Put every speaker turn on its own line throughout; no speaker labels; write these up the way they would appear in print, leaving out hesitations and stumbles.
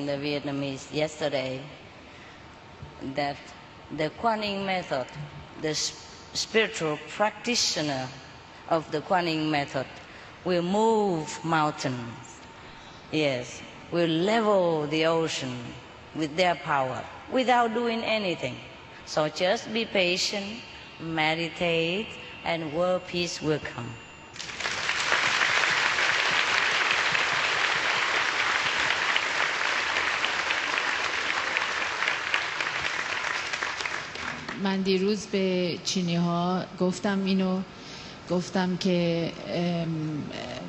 The Vietnamese yesterday that the Quan Yin method, the spiritual practitioner of the Quan Yin method will move mountains, yes, will level the ocean with their power without doing anything. So just be patient, meditate, and world peace will come.
من دیروز به چینی ها گفتم که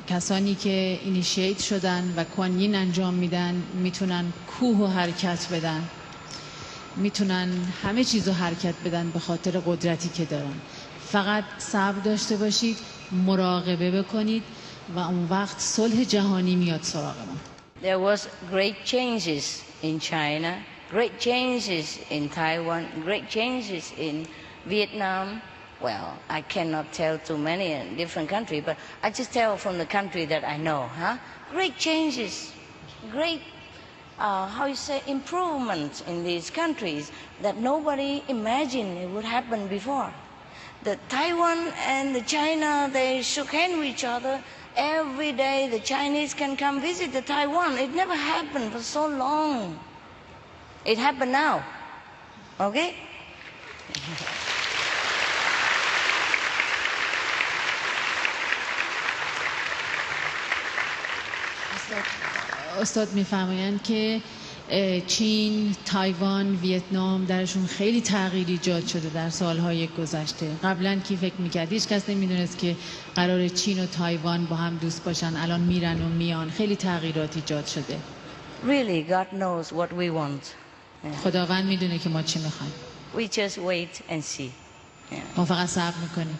کسانی که اینیشیت شدن و کوانین انجام میدن میتونن کوه و حرکت بدن، میتونن همه چیزو حرکت بدن به خاطر قدرتی که دارن. فقط صبر داشته باشید، مراقبه بکنید و اون وقت صلح جهانی میاد سراغ ما.
There was great changes in China, great changes in Taiwan, great changes in Vietnam. Well, I cannot tell too many in different countries, but I just tell from the country that I know. Great changes, great, improvement in these countries that nobody imagined it would happen before. The Taiwan and the China, they shook hands with each other. Every day the Chinese can come visit the Taiwan. It never happened for so long. It happened now, okay?
استاد میفرمایند که چین، تایوان، ویتنام درشون خیلی تغییر ایجاد شده در سالهای گذشته. قبلا کی فکر میکرد؟ هیچ کس نمیدونست که قرار چین و تایوان با هم دوست باشن. الان میرن و میان. خیلی تغییرات ایجاد شده.
Really, God knows what we want.
خداوند میدونه که ما چی میخوایم.
We just wait and see.
ما فقط صبر میکنیم.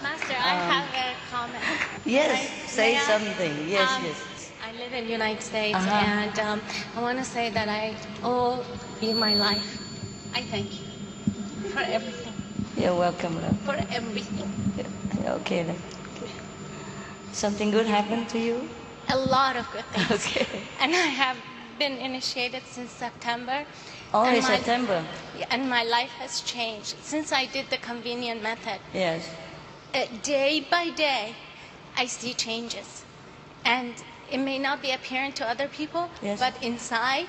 Master, I have a comment.
Yes, say something. Yes, yes.
I live in the United States, and I want to say that I owe you my life. I thank you for everything.
You're welcome, love.
For everything.
Yeah, okay, then. Something good happened to you?
A lot of good things.
Okay.
And I have been initiated since September.
Only September?
And my life has changed since I did the convenient method.
Yes.
Day by day, I see changes. And it may not be apparent to other people,
yes,
but inside,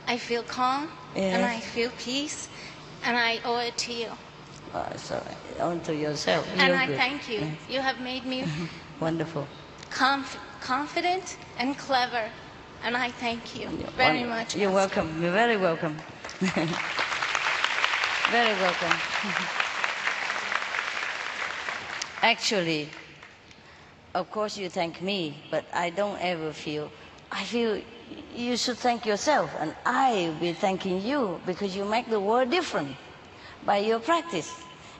I feel calm,
yes,
and I feel peace, and I owe it to you.
Sorry, onto yourself.
And
You're
I
good.
thank you. You have made me
wonderful,
confident and clever, and I thank you very much.
You're welcome. You're very welcome. Very welcome. Actually, of course you thank me, but I don't ever feel, I feel you should thank yourself, and I will be thanking you because you make the world different by your practice.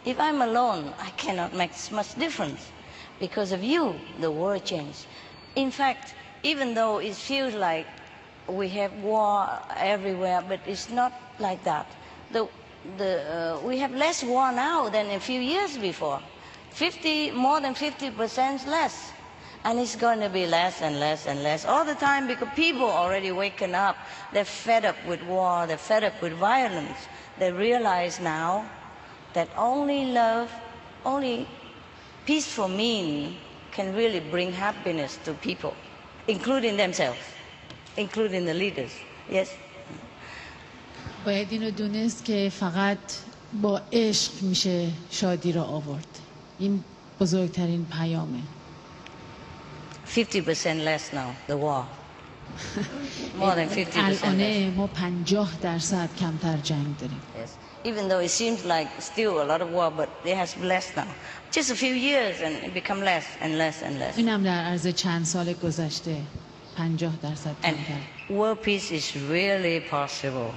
If I'm alone, I cannot make much difference. Because of you, the world changed. In fact, even though it feels like we have war everywhere, but it's not like that. We have less war now than a few years before. More than 50% less. And it's going to be less and less and less all the time because people already waken up. They're fed up with war. They're fed up with violence. They realize now that only love, only peaceful means can really bring happiness to people, including themselves, including the leaders. Yes?
باید اینو دونست که فقط با عشق میشه شادی رو آورد. این بزرگترین پیامه.
50% less now, the war. More than 50%
الان ما 50% کمتر جنگ داریم.
Yes. Even though it seems like still a lot of war, but it has less now. Just a few years and it become less and less and less.
اینم در عرض چند سال گذشته 50%
And
کمتر.
world peace is really possible.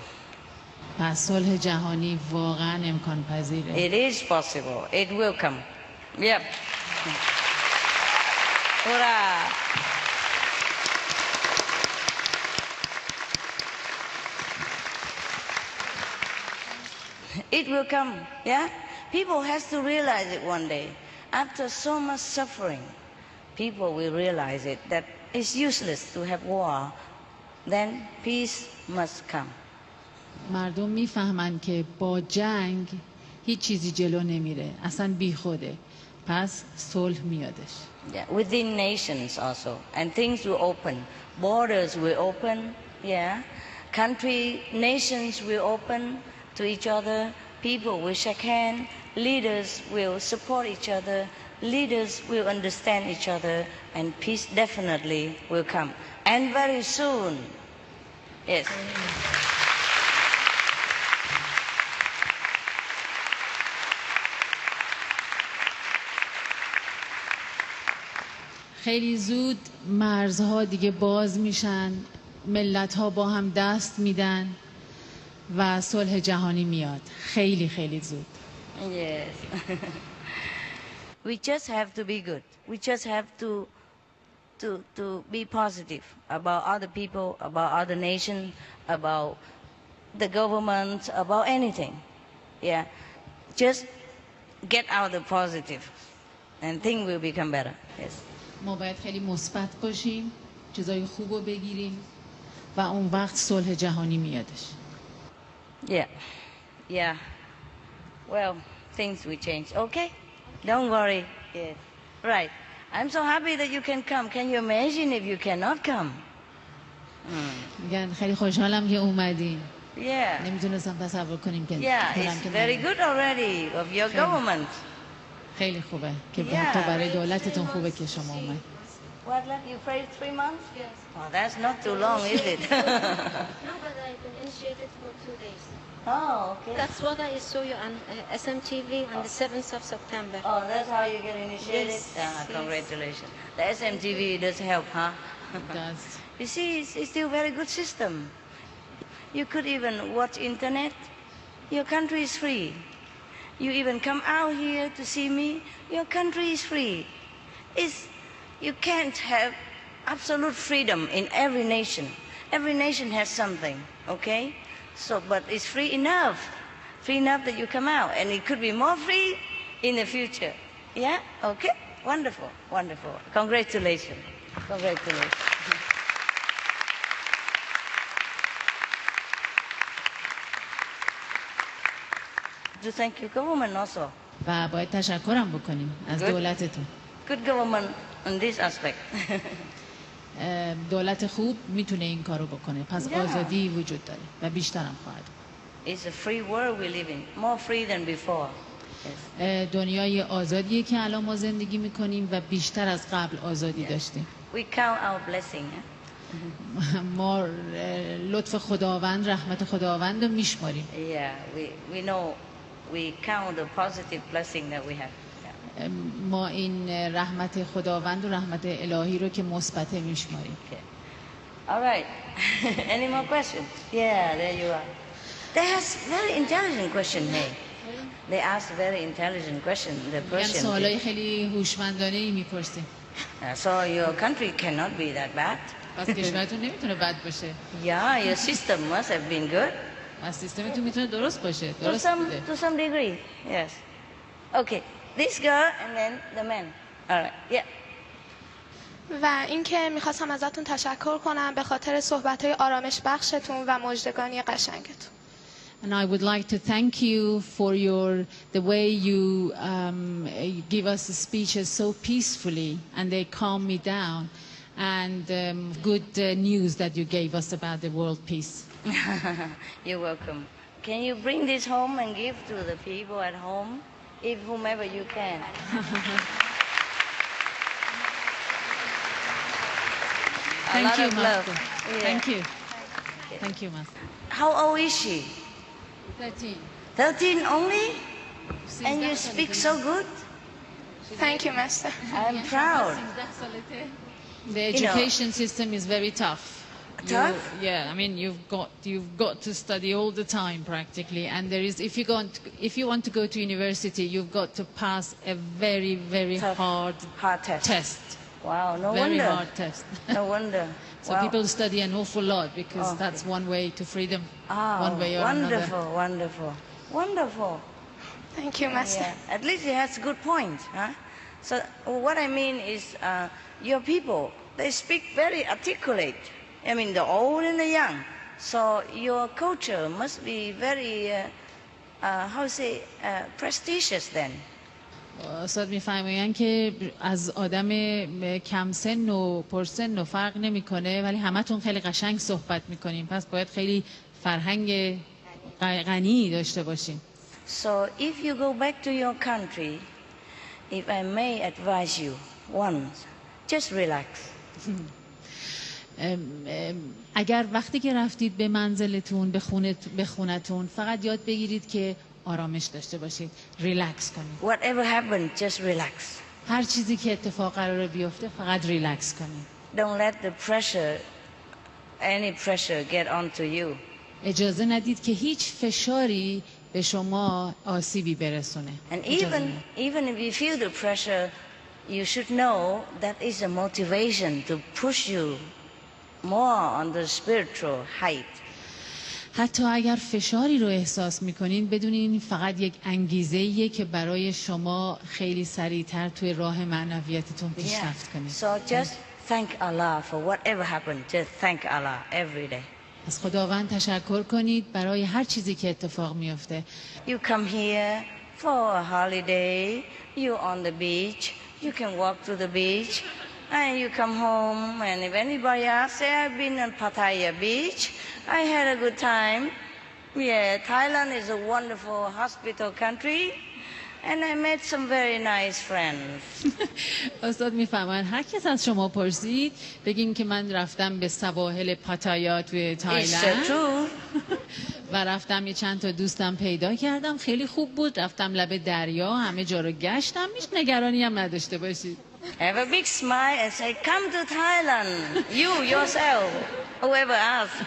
پس صلح جهانی واقعا امکان پذیره.
It is possible. It will come. Yep. Hurrah! It will come, yeah? People has to realize it one day. After so much suffering, people will realize it, that it's useless to have war. then peace must come.
مردم میفهمن که با جنگ هیچ چیزی جلو نمیره، اصلا بیخوده، پس صلح میادش.
Yeah, within nations also, and things will open. Borders will open, yeah. Nations will open to each other. People will shake hands. Leaders will support each other. Leaders will understand each other, and peace definitely will come. And very soon, yes.
خیلی زود مرزها دیگه باز میشن، ملت‌ها با هم دست میدن و صلح جهانی میاد. خیلی خیلی زود.
Yes. We just have to be good. We just have to be positive about other people, about other nations, about the government, about anything. Yeah. Just get out the positive and things will become better. Yes.
ما باید خیلی مثبت باشیم، چیزای خوب رو بگیریم و اون وقت صلح جهانی میادش.
Yeah. Yeah. Well, things will change. Okay? Don't worry. Yes. Right. I'm so happy that you can come. Can you imagine if you cannot come?
میگن خیلی خوشحالم که اومدین.
Yeah.
نمیتونستم تصور کنیم که
Yeah, it's very good already of your government.
خیلی خوبه که حتی برای دولتتون خوبه که شما اومد.
What, let you pray 3 months? Yes. Oh, that's not too long, is it?
No, but I've been initiated for 2 days.
Oh, okay.
That's what I saw you on SMTV on the 7th of September.
Oh, that's how you get initiated?
Yes,
Ah,
yes.
congratulations. The SMTV does help, huh?
It does.
You see, it's still a very good system. You could even watch internet. Your country is free. You even come out here to see me. Your country is free. You can't have absolute freedom in every nation. Every nation has something, okay? So, but it's free enough that you come out, and it could be more free in the future. Yeah? Okay? Wonderful, wonderful. Congratulations. Congratulations. To thank your government also.
و باید تشکرم بکنیم از
Good.
دولتتون.
Good government in this aspect.
دولت خوب میتونه این کارو بکنه، پس
Yeah.
آزادی وجود داره و بیشترم خواهد.
It's a free world we live in, more free than before. Yes.
دنیای آزادیه که الان ما زندگی میکنیم و بیشتر از قبل آزادی داشتیم.
We count our blessing.
ما لطف خداوند، رحمت خداوند رو میشماریم.
Yeah, we know we count the positive blessing that we have. Yeah.
ما این رحمت خداوند و رحمت الهی رو که مثبت میشماریم.
Okay. All right. Any more questions? Yeah, there you are. They ask very intelligent question, hey. They ask very intelligent question. The
میگن
Persian.
سوالای خیلی هوشمندانه ای میپرسیم.
So your country cannot be that bad.
پس کشورتون نمیتونه بد باشه.
Yeah, your system must have been good.
و سیستمتون میتونه درست باشه.
To
درست بوده.
some degree, yes. Okay, this girl and then the man. All right, yeah.
و اینکه میخواستم ازتون تشکر کنم به خاطر صحبت‌های آرامش بخشتون و مژدگانی قشنگتون.
And I would like to thank you for the way you give us the speeches so peacefully, and they calm me down, and good news that you gave us about the world peace.
You're welcome. Can you bring this home and give to the people at home, if whomever you can?
Thank
lot
you,
of love.
Master.
Yeah.
Thank you. Thank you, Master.
How old is she?
13.
13 only? And you speak so good?
Thank you, Master.
I'm proud.
The education system is very tough.
Tough?
Yeah, I mean you've got to study all the time practically, and there is if you want to go to university, you've got to pass a very
Tough.
hard
test.
test.
Wow, no
Very
wonder.
hard test.
No wonder.
So
Wow.
people study an awful lot because
Okay.
that's one way to freedom.
Ah,
one way or
wonderful,
another.
wonderful, wonderful.
Thank you, Master.
Yeah, at least it has good point, huh? So what I mean is, your people, they speak very articulate. I mean, the old and the young. So your culture must be very, how to say, prestigious then.
استاد میفرمایند که از آدم کم سن و پرسن و فرق نمیکنه، ولی همتون خیلی قشنگ صحبت میکنین، پس باید خیلی فرهنگ غنی داشته باشین.
So if you go back to your country, if I may advise you once, just relax.
اگر وقتی که رفتید به منزلتون، به خونتون، فقط یاد بگیرید که آرامش داشته باشید، ریلکس کنید.
Whatever happened, just relax.
هر چیزی که اتفاق قراره بیفته فقط ریلکس کنید.
Don't let the pressure, any pressure get onto you.
اجازه ندید که هیچ فشاری به شما آسیبی برسونه.
And even if you feel the pressure, you should know that is a motivation to push you more on the spiritual height.
حتی اگر فشاری رو احساس میکنین، بدونین فقط یک انگیزه‌ایه که برای شما خیلی سریعتر توی راه معنویتتون پیشرفت کنید.
So just thank Allah for whatever happened. Just thank Allah every day.
از خداوند تشکر کنید برای هر چیزی که اتفاق میفته.
You come here for a holiday, you on the beach, you can walk to the beach, and you come home, and if anybody asks, say, I've been on Pattaya Beach, I had a good time. Yeah, Thailand is a wonderful hospital country, and I met some very nice friends.
استاد میفهمن هر کس از شما پرسید بگین که من رفتم به سواحل پاتایا توی تایلند و رفتم یه چند تا دوستم پیدا کردم، خیلی خوب بود، رفتم لب دریا، همه جا رو گشتم، هیچ نگرانی هم نداشته باشید.
Have a big smile and say, come to Thailand, you yourself, whoever asks.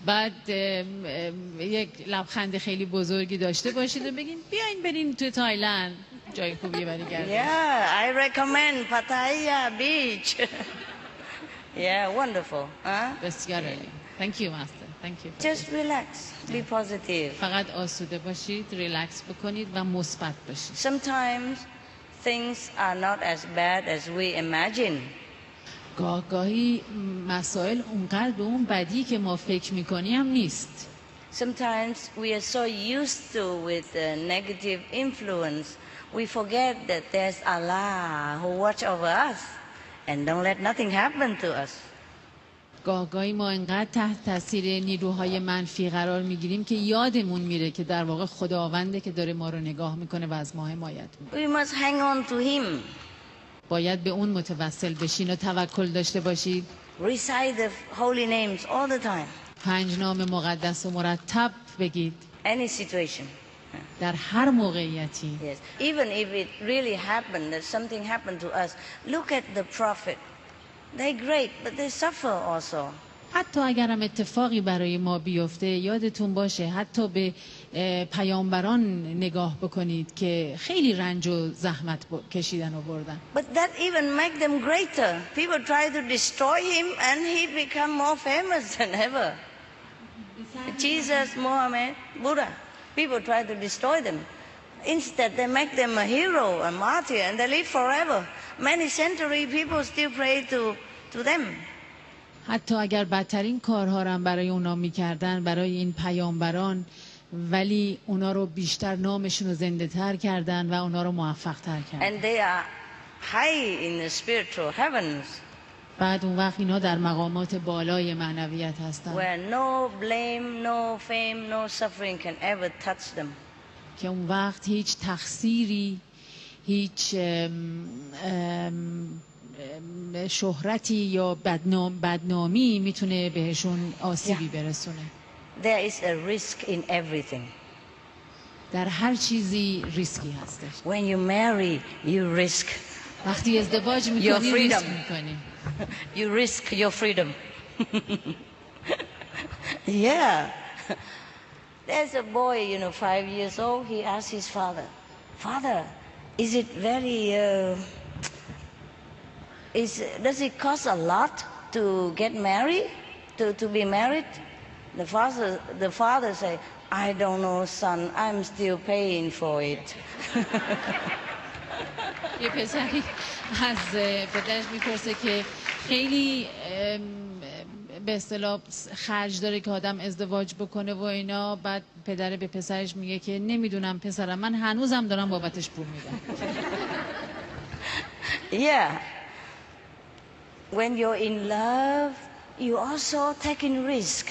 بعد یک لبخند خیلی بزرگی داشته باشید و بگین بیاین بریم تو تایلند، جای خوبیه برای گردش.
Yeah, I recommend Pattaya Beach. Yeah, wonderful. Huh?
بسیار عالی. Thank you master. Thank you.
Just relax, be positive.
فقط آسوده باشید، ریلکس بکنید و مثبت باشید.
Sometimes things are not as bad as we imagine.
گاهی مسائل اونقدر به اون بدی که ما فکر میکنیم هم نیست.
Sometimes we are so used to with the negative influence, we forget that there's Allah who watch over us and don't let nothing happen to us.
گاهی ما انقدر تحت تاثیر نیروهای منفی قرار میگیریم که یادمون میره که در واقع خداونده که داره ما رو نگاه میکنه و از ما حمایت میکنه.
We must hang on to him.
باید به اون متوسل بشین و توکل داشته باشید.
Recite the holy names all the time.
5 نام مقدس و مرتب بگید.
Any situation.
در هر موقعیتی.
Yes. Even if it really happened, that something happened to us, look at the prophet. They're great, but they suffer also.
حتی اگر هم اتفاقی برای ما بیفته، یادتون باشه حتی به پیامبران نگاه بکنید که خیلی رنج و زحمت کشیدن و بردن.
But that even make them greater. People try to destroy him and he become more famous than ever. Jesus, Muhammad, Buddha. People try to destroy them. Instead, they make them a hero, a martyr, and they live forever. Many centuries, people still pray to them.
حتی اگر بدترین کارها رو برای اونا میکردن، برای این پیامبران، ولی اونا رو بیشتر نامشون رو زنده تر کردن و اونا رو موفق تر کردن.
And they are high in the spiritual heavens.
بعد اون وقت اینا در مقامات بالای معنویت هستن.
Where no blame, no fame, no suffering can ever touch them.
که اون وقت هیچ تقصیری، هیچ شهرتی یا بدنامی میتونه بهشون آسیبی برسونه.
There is a risk in everything.
در هر چیزی ریسکی هستش.
When you marry, you risk.
وقتی ازدواج میکنی ریسک میکنی.
You risk your freedom. Yeah. There's a boy, 5 years old. He asked his father, "Father, is it very? Does it cost a lot to get married? To be married?" The father say, "I don't know, son. I'm still paying for it."
یه پسری از پدرش میپرسه که خیلی به اصطلاح خرج داره که آدم ازدواج بکنه و اینا، بعد پدر به پسرش میگه که نمیدونم پسرم، من هنوزم دارم بابتش پول میدم.
Yeah. When you're in love, you also taking risk.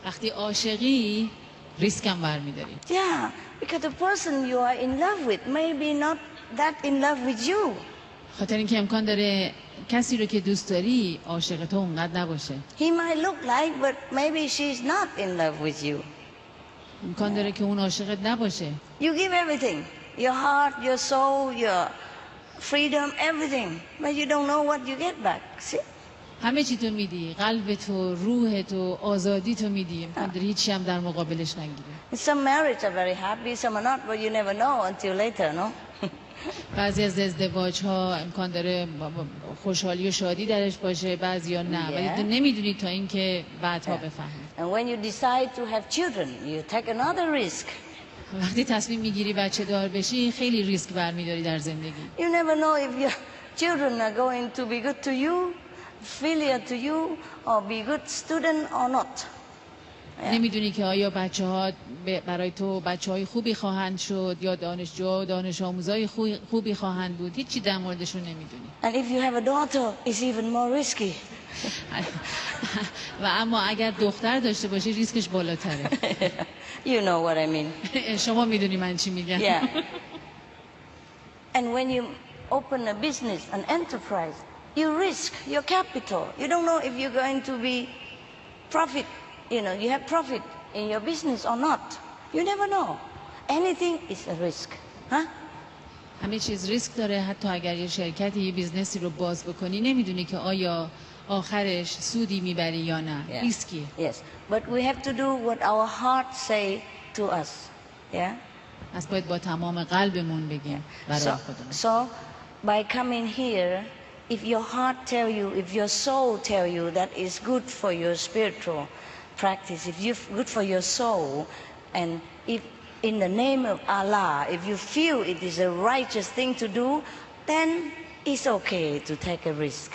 وقتی عاشقی ریسک هم برمیداری.
Yeah, because the person you are in love with may be not that in love with you.
خاطر اینکه امکان داره کسی رو که دوست داری عاشق تو اونقدر نباشه.
He might look like, but maybe she's not in love with you.
امکان داره که اون عاشقت نباشه.
You give everything, your heart, your soul, your freedom, everything, but you don't know what you get back. See?
همه چی تو میدی، قلب تو، روح تو، آزادی تو میدی، امکان داره هیچی هم در مقابلش نگیری.
Some marriages are very happy, some are not, but you never know until later, no?
بعضی از ازدواج ها امکان داره خوشحالی و شادی درش باشه، بعضی ها نه، ولی تو نمیدونی تا اینکه بعدها بفهمی.
And when you decide to have children, you take another risk.
وقتی تصمیم میگیری بچه دار بشی خیلی ریسک برمیداری در زندگی.
You never know if your children are going to be good to you, filial to you, or be good student or not.
نمیدونی که آیا بچه ها برای تو بچه های خوبی خواهند شد یا دانشجو دانش آموزای خوبی خواهند بود، هیچی در موردشون نمیدونی.
And if you have a daughter, it's even more risky.
و اما اگر دختر داشته باشی ریسکش بالاتره.
You know what I mean.
شما میدونی من چی میگم.
Yeah. And when you open a business, an enterprise, you risk your capital. You don't know if you're going to be profit. You know, you have profit in your business or not. You never know. Anything is a risk. Huh?
همه چیز ریسک داره. حتی اگر یه شرکتی یه بیزنسی رو باز بکنی نمیدونی که آیا آخرش سودی میبری یا نه.
Yeah.
ریسکیه.
Yes. But we have to do what our heart say to us. Yeah?
پس باید با تمام قلبمون بگیم برای خودمون.
So by coming here, if your heart tell you, if your soul tell you that is good for your spiritual practice, if you good for your soul, and if in the name of Allah, if you feel it is a righteous thing to do, then it's okay to take a risk.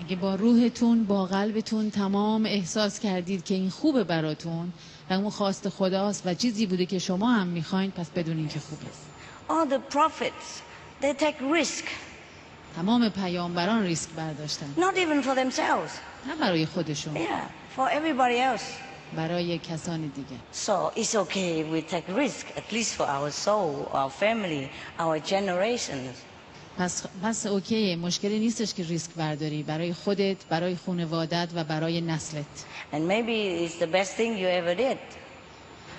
اگه با روحتون با قلبتون تمام احساس کردید که این خوبه براتون و اون خواست خداست و چیزی بوده که شما هم میخواین، پس بدونین که خوبه.
All the prophets, they take risk.
تمام پیامبران ریسک برداشتن.
Not even for themselves.
نه برای خودشون.
Yeah, for everybody else.
برای کسان دیگه.
So it's okay if we take risk, at least for our soul, our family, our generations.
پس اوکیه، مشکلی نیستش که ریسک برداری برای خودت، برای خانوادت و برای نسلت.
And maybe it's the best thing you ever did.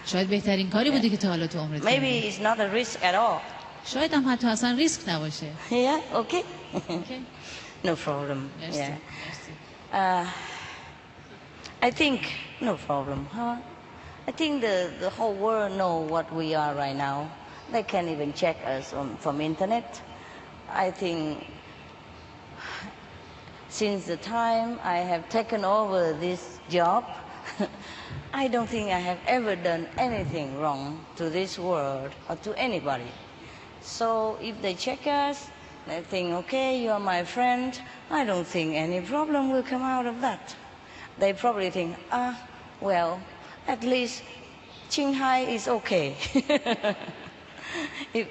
شاید بهترین کاری بوده که تا حالا تو عمرت کردی.
Maybe it's not a risk at all.
شاید هم حتی اصلا ریسک نباشه.
Yeah, okay.
Okay.
No problem.
Merci.
Yeah.
Merci.
I think no problem, huh? I think the whole world know what we are right now. They can even check us from internet. I think since the time I have taken over this job, I don't think I have ever done anything wrong to this world or to anybody. So if they check us, they think, okay, you're my friend, I don't think any problem will come out of that. They probably think, well, at least Qinghai is okay. if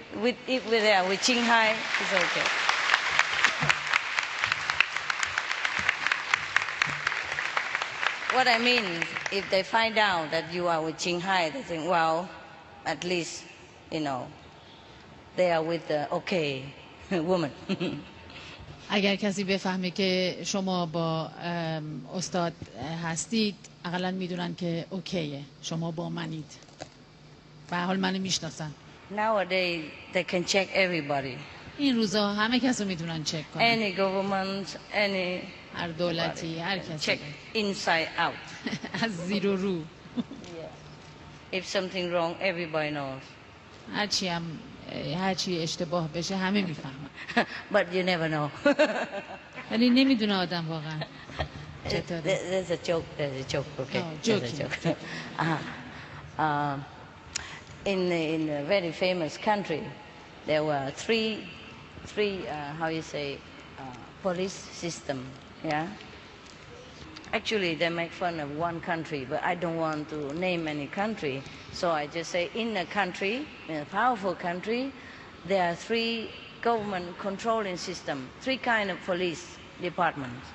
we're there with Qinghai, it's okay. What I mean is, if they find out that you are with Qinghai, they think, well, at least, you know, they are with the okay woman.
اگر کسی بفهمه که شما با استاد هستید، اقلا میدونن که اوکیه، شما با منید. به حال منو میشناسن.
Nowadays, they can check everybody.
این روزا همه کس رو میتونن چک کنن.
Any government, any...
هر دولتی، هر کسی.
Check inside out.
از زیر و رو.
If something wrong, everybody knows.
هرچی اشتباه بشه همه میفهمن.
But you never know.
ولی نمیدونه آدم واقعا.
There's a joke. There's a joke. Okay.
Oh, joking.
There's a joke. In a very famous country, there were three how you say, police system. Yeah. Actually, they make fun of one country, but I don't want to name any country. So I just say in a country, in a powerful country, there are three government controlling system, three kind of police departments.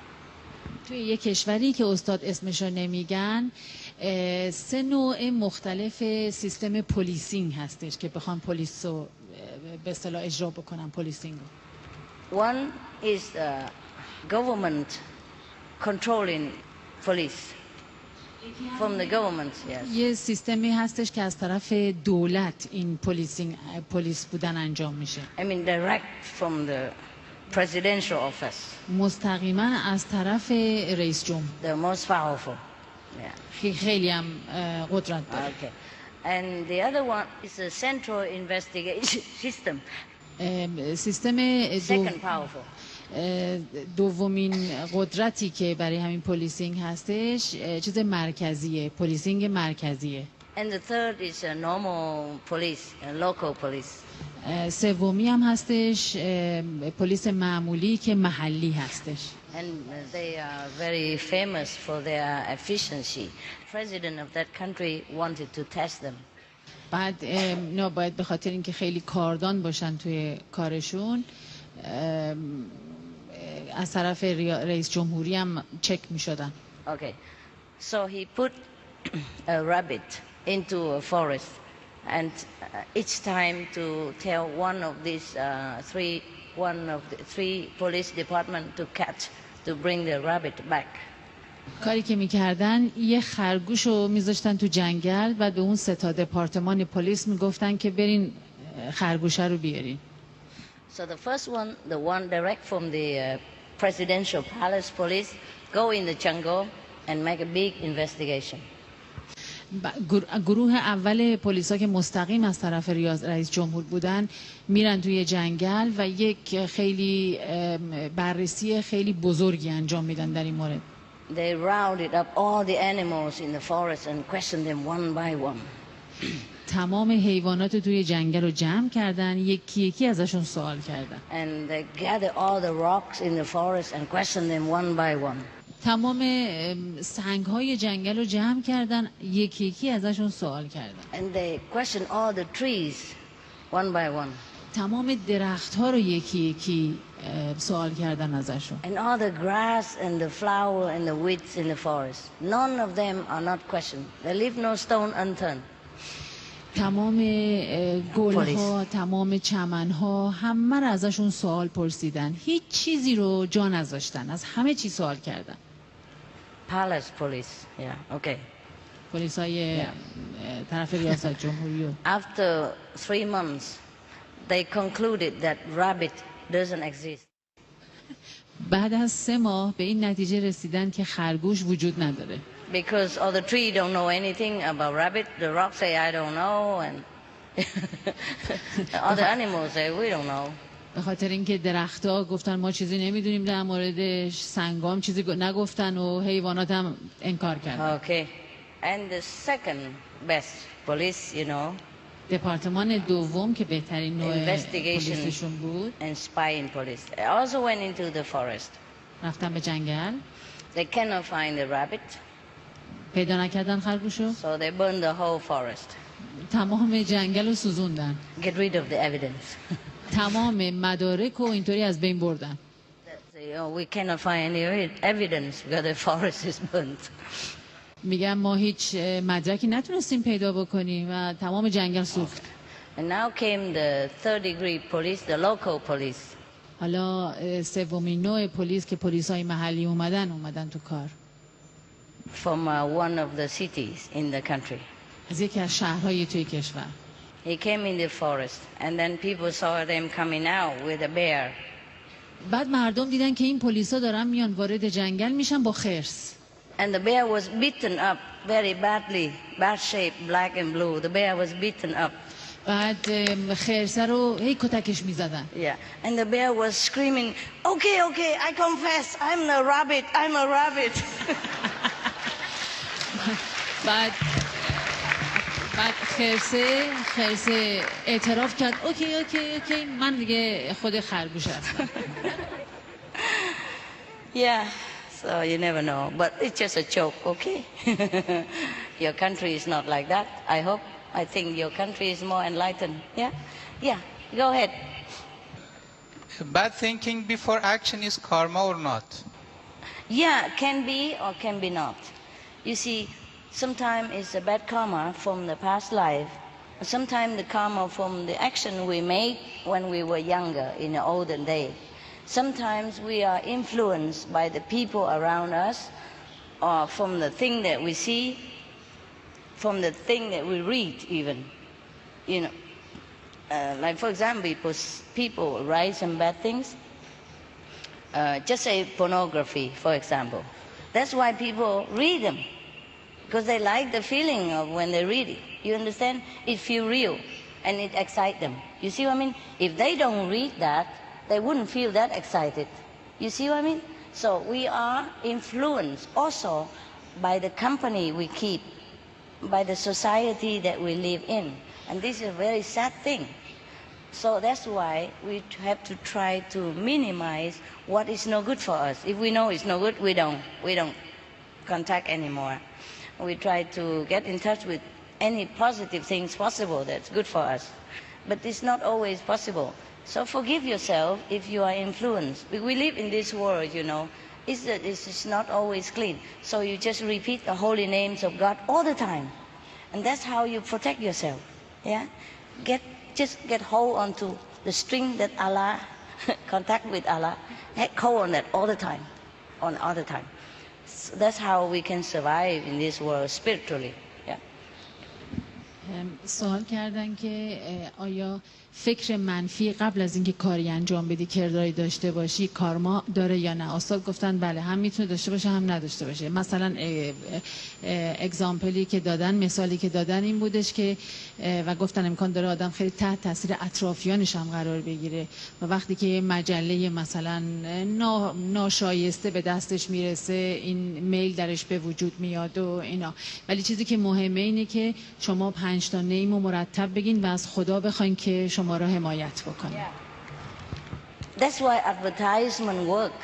توی یک کشوری که استاد اسمش رو نمیگن 3 نوع مختلف سیستم پلیسینگ هستش که بخوان پلیس رو به اصطلاح اجرا بکنن پلیسینگ رو.
One is government controlling police from the government. Yes.
یه سیستمی هستش که از طرف دولت این پلیس بودن انجام میشه.
I mean direct from the presidential office.
مستقیما از طرف رئیس جمهور.
The most powerful. Yeah.
خیلی هم قدرت داره.
Okay. And the other one is a central investigation system.
سیستم
Second powerful.
دومین قدرتی که برای همین پلیسینگ هستش چیز مرکزیه، پلیسینگ مرکزیه.
And the third is a normal police, a local police.
سومی هم هستش پلیس معمولی که محلی هستش.
And they are very famous for their efficiency. The president of that country wanted to test them.
بعد نه باید به خاطر اینکه خیلی کاردان باشن توی کارشون از طرف رئیس جمهوری هم چک می شدن.
Okay. So he put a rabbit into a forest and each time to tell one of the three police department to catch to bring the rabbit back.
کاری که میکردن یه خرگوش رو میذاشتن تو جنگل و به اون 3 دپارتمان پلیس میگفتن که برین خرگوشه رو بیارین.
So the first one, the one direct from the presidential palace police, go in the jungle and make a big investigation.
گروه اول پلیسا که مستقیم از طرف رئیس جمهور بودن میرن توی جنگل و یک خیلی بررسی خیلی بزرگی انجام میدن در این مورد.
They rounded up all the animals in the forest and questioned them one by one.
تمام حیوانات توی جنگل رو جمع کردن، یکی یکی ازشون سوال کردن.
And they gathered all the rocks in the forest and questioned them one by one.
تمام سنگ‌های جنگل رو جمع کردن، یکی یکی ازشون سوال کردن.
And they questioned all the trees one by one.
تمام درخت‌ها رو یکی یکی سوال کردن ازشون.
And all the grass and the flower and the weeds in the forest. None of them are not questioned. They leave no stone unturned.
تمام گل‌ها، تمام چمن‌ها همه رو ازشون سوال پرسیدن. هیچ چیزی رو جا نذاشتن. از همه چی سوال کردن.
Palace police. Yeah, okay.
پلیسای طرف ریاست جمهوری.
After 3 months, they concluded that rabbit doesn't exist.
بعد از 3 ماه به این نتیجه رسیدن که خرگوش وجود نداره.
Because all the tree don't know anything about rabbit, the rock say I don't know, and the other animals say we don't know.
به خاطر اینکه درخت‌ها گفتن ما چیزی نمیدونیم در موردش، سنگام چیزی نگفتن و حیوانات هم انکار کردن.
Okay. And the second best police, you know,
دپارتمان دوم که بهترین نوع پلیسشون بود.
And spying police. They also went into the forest.
رفتن به جنگل.
They cannot find the rabbit.
پیدا نکردن خرگوشو.
So they burned the whole forest.
تمام جنگل رو سوزوندن.
Get rid of the evidence.
تمام مدارک رو اینطوری از بین بردن.
We cannot find any evidence because the forest is burnt.
میگن ما هیچ مدرکی نتونستیم پیدا بکنیم و تمام جنگل سوخت.
And now came the third degree police, the local police.
حالا سومین نوع پلیس که پلیسای محلی اومدن تو کار.
From one of the cities in the country.
از یکی از شهرهای توی کشور.
He came in the forest and then people saw them coming out with a bear.
بعد مردم دیدن که این پلیسا دارن میان وارد جنگل میشن با خرس.
And the bear was beaten up very badly, bad shape, black and blue. The bear was beaten up.
بعد خرسه رو هی کتکش میزدن.
Yeah. And the bear was screaming, okay, I confess, I'm a rabbit, I'm a rabbit.
بعد خرسه اعتراف کرد اوکی من دیگه خود خرگوش هستم.
Yeah. So you never know. But it's just a joke, okay? Your country is not like that, I hope. I think your country is more enlightened. Yeah? Yeah, go ahead.
Bad thinking before action is karma or not?
Yeah, can be or can be not. You see, sometimes it's a bad karma from the past life. Sometimes the karma from the action we made when we were younger, in the olden days. Sometimes we are influenced by the people around us, or from the thing that we see, from the thing that we read even. You know, like for example, people write some bad things. Just say pornography, for example. That's why people read them, because they like the feeling of when they read it. You understand? It feels real, and it excites them. You see what I mean? If they don't read that, they wouldn't feel that excited. You see what I mean? So we are influenced also by the company we keep, by the society that we live in. And this is a very sad thing. So that's why we have to try to minimize what is no good for us. If we know it's no good, we don't contact anymore. We try to get in touch with any positive things possible that's good for us. But it's not always possible. So forgive yourself if you are influenced. We live in this world, you know. It's not always clean. So you just repeat the holy names of God all the time. And that's how you protect yourself. Yeah? Just get hold onto the string that Allah, contact with Allah. Hold on that all the time. So that's how we can survive in this world spiritually. Yeah.
سوال کردن که آیا فکر منفی قبل از اینکه کاری انجام بدی کرداری داشته باشی کارما داره یا نه؟ استاد گفتن بله، هم میتونه داشته باشه هم نداشته باشه. مثلا اگزامپلی که دادن، مثالی که دادن این بودش که و گفتن امکان داره آدم خیلی تحت تاثیر اطرافیانش هم قرار بگیره و وقتی که مجله مثلا ناشایسته به دستش میرسه این میل درش به وجود میاد و اینا. ولی چیزی که مهمه اینه که شما 5 تا نیم رو مرتب بگین و از خدا بخواین که شما را حمایت بکنه.
That's why advertisement work.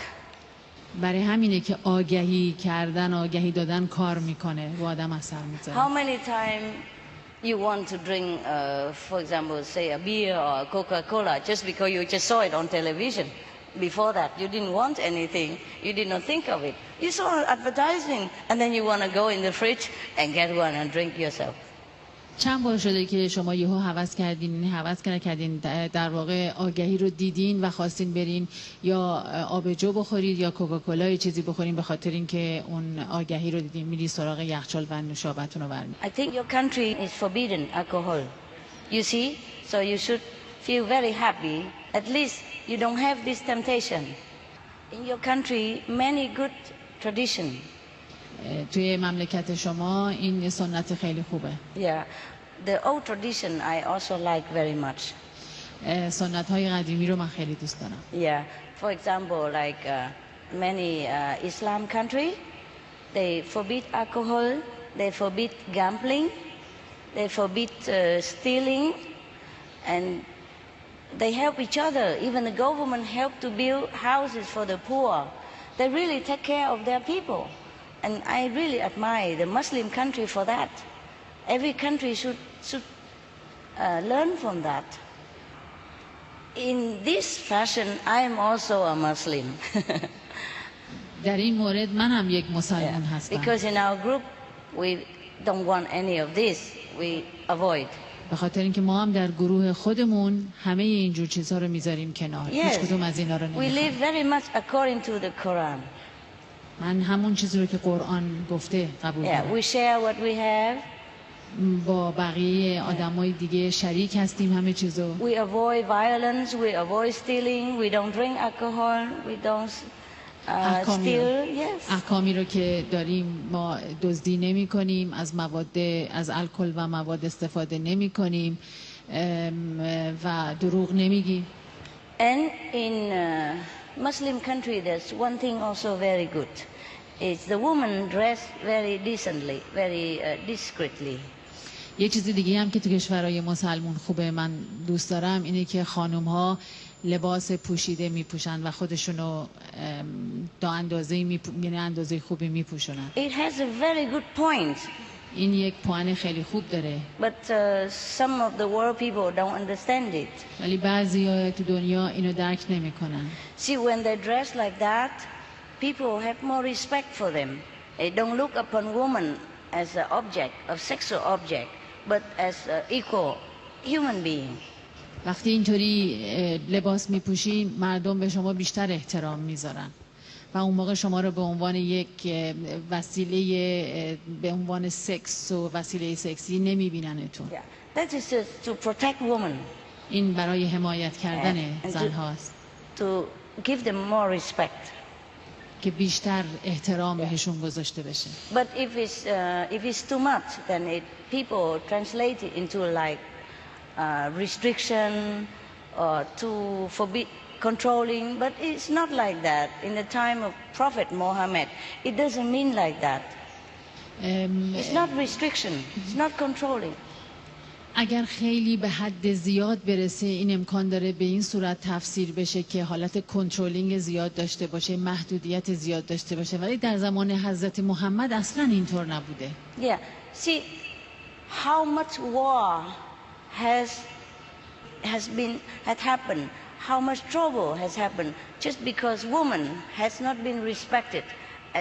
برای همینه که آگهی کردن، آگهی دادن کار میکنه، رو آدم اثر میذاره.
How many times you want to drink, for example, say a beer or a Coca-Cola just because you just saw it on television? Before that, you didn't want anything. You did not think of it. You saw advertising, and then you want to go in the fridge and get one and drink yourself.
چند بار شده که شما یهو هوس کردین در واقع آگهی رو دیدین و خواستین برین یا آبجو بخورید یا کوکاکولا یا چیزی بخورین به خاطر اینکه اون آگهی رو دیدین، میری سراغ یخچال و نوشابه‌تون رو برمی‌دارین.
I think your country is forbidden alcohol. You see, so you should feel very happy. At least you don't have this temptation. In your country, many good tradition.
توی مملکت شما این سنت خیلی خوبه.
Yeah, the old tradition I also like very much.
سنت های قدیمی رو من خیلی دوست دارم.
Yeah, for example, like many Islam country, they forbid alcohol, they forbid gambling, they forbid stealing, and they help each other. Even the government help to build houses for the poor. They really take care of their people. And I really admire the Muslim country for that. Every country should learn from that. In this fashion, I am also a Muslim.
در این مورد من هم یک مسلمان هستم.
Because in our group, we don't want any of this. We avoid.
به خاطر اینکه ما هم در گروه خودمون همه اینجور چیزها رو میذاریم کنار. هیچ کدوم از اینا رو
نمیخوایم. We live very much according to the Quran.
من همون چیزی رو که قرآن گفته قبول دارم.
We share what we have.
با بقیه آدمای دیگه شریک هستیم همه چیزو.
We avoid violence, we avoid stealing, we don't drink alcohol, we don't steal. Yes.
احکامی رو که داریم ما دزدی نمی کنیم، از الکل و مواد استفاده نمی کنیم و دروغ نمیگیم.
And in Muslim country, there's one thing also very good. It's the woman dressed very decently, very discreetly.
یه چیز دیگه هم که تو کشورهای مسلمون خوبه من دوست دارم اینه که خانم ها لباس پوشیده میپوشن و خودشونو تا یعنی اندازه خوبی میپوشونن.
It has a very good point.
این یک پوان خیلی خوب داره.
But some of the world people don't understand it.
ولی بعضیا تو دنیا اینو درک نمیکنن.
See, when they dress like that, people have more respect for them. They don't look upon women as an object, a sexual object, but as an equal human being.
وقتی اینطوری لباس میپوشی مردم به شما بیشتر احترام میذارن و اون موقع شما رو به عنوان یک وسیله به عنوان سکس و وسیله سکسی نمیبیننتون.
Yeah. That is to protect women.
این برای حمایت کردن زن هاست.
To give them more respect.
که بیشتر احترام بهشون گذاشته بشه.
But if it's too much, then people translate it into like restriction or to forbid controlling, but it's not like that. In the time of Prophet Muhammad, it doesn't mean like that. It's not restriction, it's not controlling.
اگر خیلی به حد زیاد برسه این امکان داره به این صورت تفسیر بشه که حالت کنترلینگ زیاد داشته باشه، محدودیت زیاد داشته باشه، ولی در زمان حضرت محمد اصلا اینطور نبوده.
Yeah, see how much war had happened, how much trouble has happened just because woman has not been respected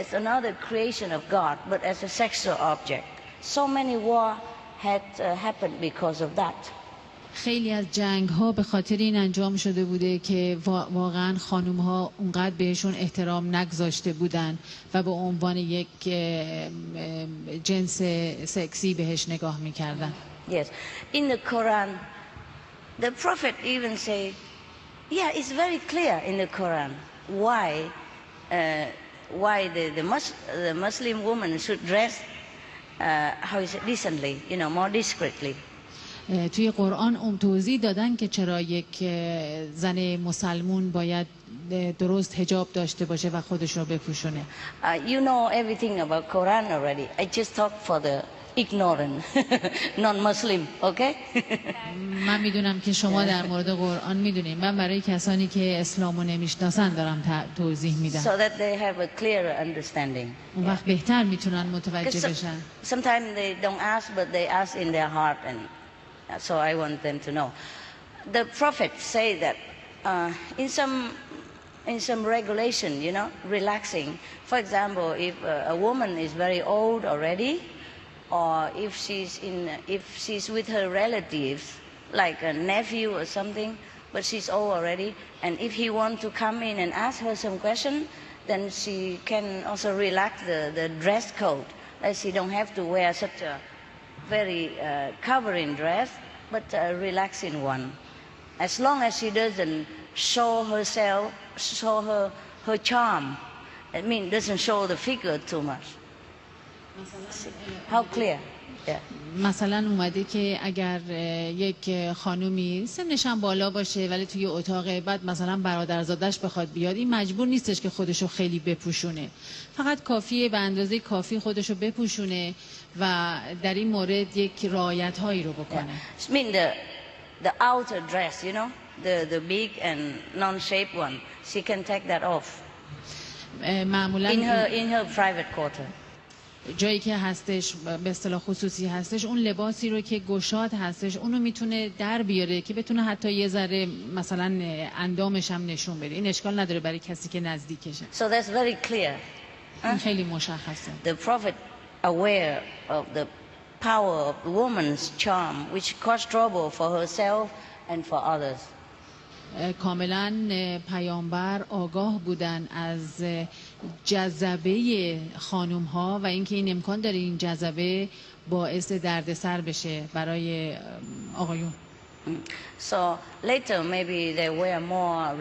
as another creation of God, but as a sexual object. So many war had happened because of that.
خیلی از جنگ ها به خاطر این انجام شده بوده که واقعا خانم ها اونقدر بهشون احترام نگذاشته بودن و به عنوان یک جنس سکسی بهش نگاه میکردن.
Yes, in the Quran, the Prophet even say, yeah, it's very clear in the Quran why the Muslim woman should dress how is it decently, you know, more discreetly.
توی قرآن توضیح دادن که چرا یک زن مسلمون باید درست حجاب داشته باشه و خودش رو بپوشونه.
You know everything about Quran already. I just talk for the ignorant non-Muslim, okay?
من میدونم که شما در مورد قرآن میدونید. من برای کسانی که اسلامو نمیشناسن دارم توضیح میدم.
So that they have a clearer understanding.
اون وقت بهتر میتونن متوجه بشن.
Sometimes they don't ask, but they ask in their heart, and so I want them to know. The Prophet say that in some regulation, you know, relaxing. For example, if a woman is very old already, or if she's with her relatives, like a nephew or something, but she's old already, and if he wants to come in and ask her some question, then she can also relax the dress code. Like she don't have to wear such a very covering dress, but a relaxing one. As long as she doesn't show her charm, I mean, doesn't show the figure too much. How clear? Yeah.
مثلا اومده که اگر یک خانومی سنش هم بالا باشه ولی توی اتاق بعد مثلا برادرزادش بخواد بیاد، این مجبور نیستش که خودشو خیلی بپوشونه، فقط کافیه به اندازه کافی خودشو بپوشونه و در این مورد یک رعایت هایی رو بکنه.
I mean the outer dress, you know, the big and non-shaped one, she can take that off.
معمولا
in her private quarter.
جایی که هستش به اصطلاح خصوصی هستش، اون لباسی رو که گشاد هستش اونو میتونه در بیاره که بتونه حتی یه ذره مثلا اندامش هم نشون بده. این اشکال نداره برای کسی که نزدیکشه.
So that's very clear.
این خیلی مشخصه.
The Prophet aware of the power of the woman's charm, which caused trouble for herself and for others.
کاملا پیامبر آگاه بودن از جذبه خانوم ها و اینکه این امکان داره این جذبه باعث دردسر بشه برای آقایون.
So later maybe they were more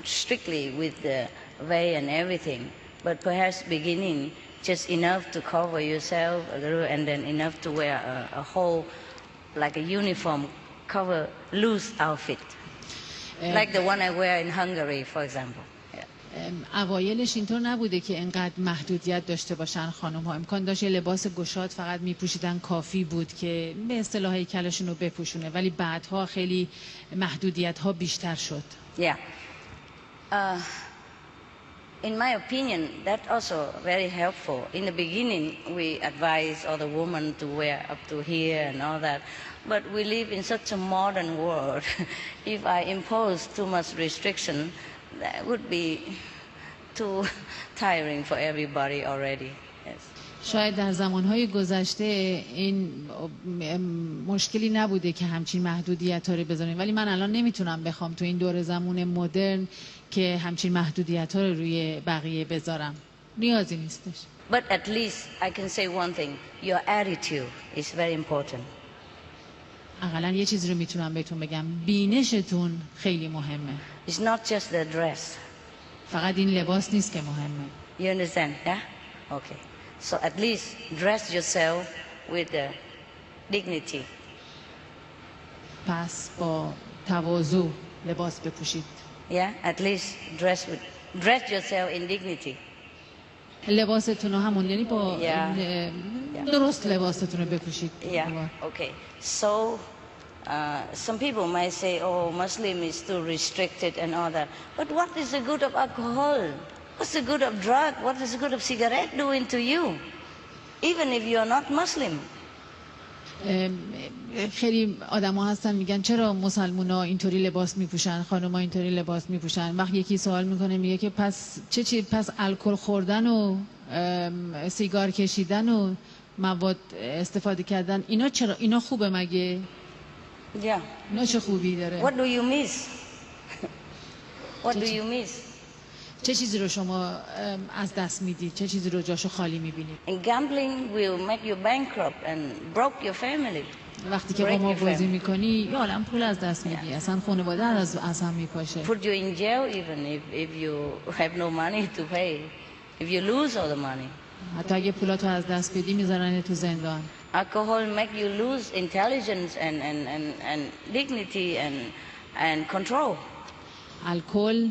strictly with the veil and everything, but perhaps beginning just enough to cover yourself and then enough to wear a whole like a uniform cover loose outfit, like the one I wear in Hungary, for example.
اوایلش اینطور نبوده که انقدر محدودیت داشته باشن خانم ها. امکان داشت یه لباس گشاد فقط میپوشیدن کافی بود که به اصطلاح هیکلشون رو بپوشونه، ولی بعدها خیلی محدودیت ها بیشتر شد.
Yeah. In my opinion, that also very helpful. In the beginning, we advise other women to wear up to here and all that. But we live in such a modern world. If I impose too much restriction, that would be too tiring for everybody already. Yes.
شاید در زمانهای گذشته این مشکلی نبوده که همچین محدودیت ها رو بذاریم، ولی من الان نمیتونم بخوام تو این دور زمان مدرن که همچین محدودیت ها رو روی بقیه بذارم. نیازی نیستش.
But at least I can say one thing. Your attitude is very important.
اقلا یه چیزی رو میتونم بهتون بگم، بینشتون خیلی مهمه.
It's not just the dress.
فقط این لباس نیست که مهمه.
You understand? Yeah? Okay. So at least dress yourself with dignity.
پس با تواضع لباس بپوشید.
Yeah? At least dress yourself in dignity.
لباستون رو همون، یعنی با درست لباستون رو بپوشید.
Yeah. Okay. So some people might say, oh, Muslim is too restricted and all that. But what is the good of alcohol? What's the good of drug? What is the good of cigarette doing to you? Even if you are not Muslim.
خیلی آدم ها هستن میگن چرا مسلمون ها اینطوری لباس میپوشن، خانم ها اینطوری لباس میپوشن. وقت یکی سوال میکنه میگه که پس پس الکل خوردن و سیگار کشیدن و مواد استفاده کردن اینا چرا؟ اینا خوبه مگه؟
Yeah.
اینا چه خوبی داره؟
What do you miss? What do you miss?
چه چیزی رو شما از دست میدید؟ چه چیزی رو جاشو خالی میبینید؟
And gambling will make you bankrupt and broke your family.
وقتی که با ما بازی میکنی یه عالم پول از دست میدی، اصلا خانواده از هم میپاشه.
Put you in jail even if you have no money to pay. If you lose all the money.
حتی اگه پولاتو از دست بدی میذارن تو زندان.
Alcohol make you lose intelligence and dignity and control.
الکل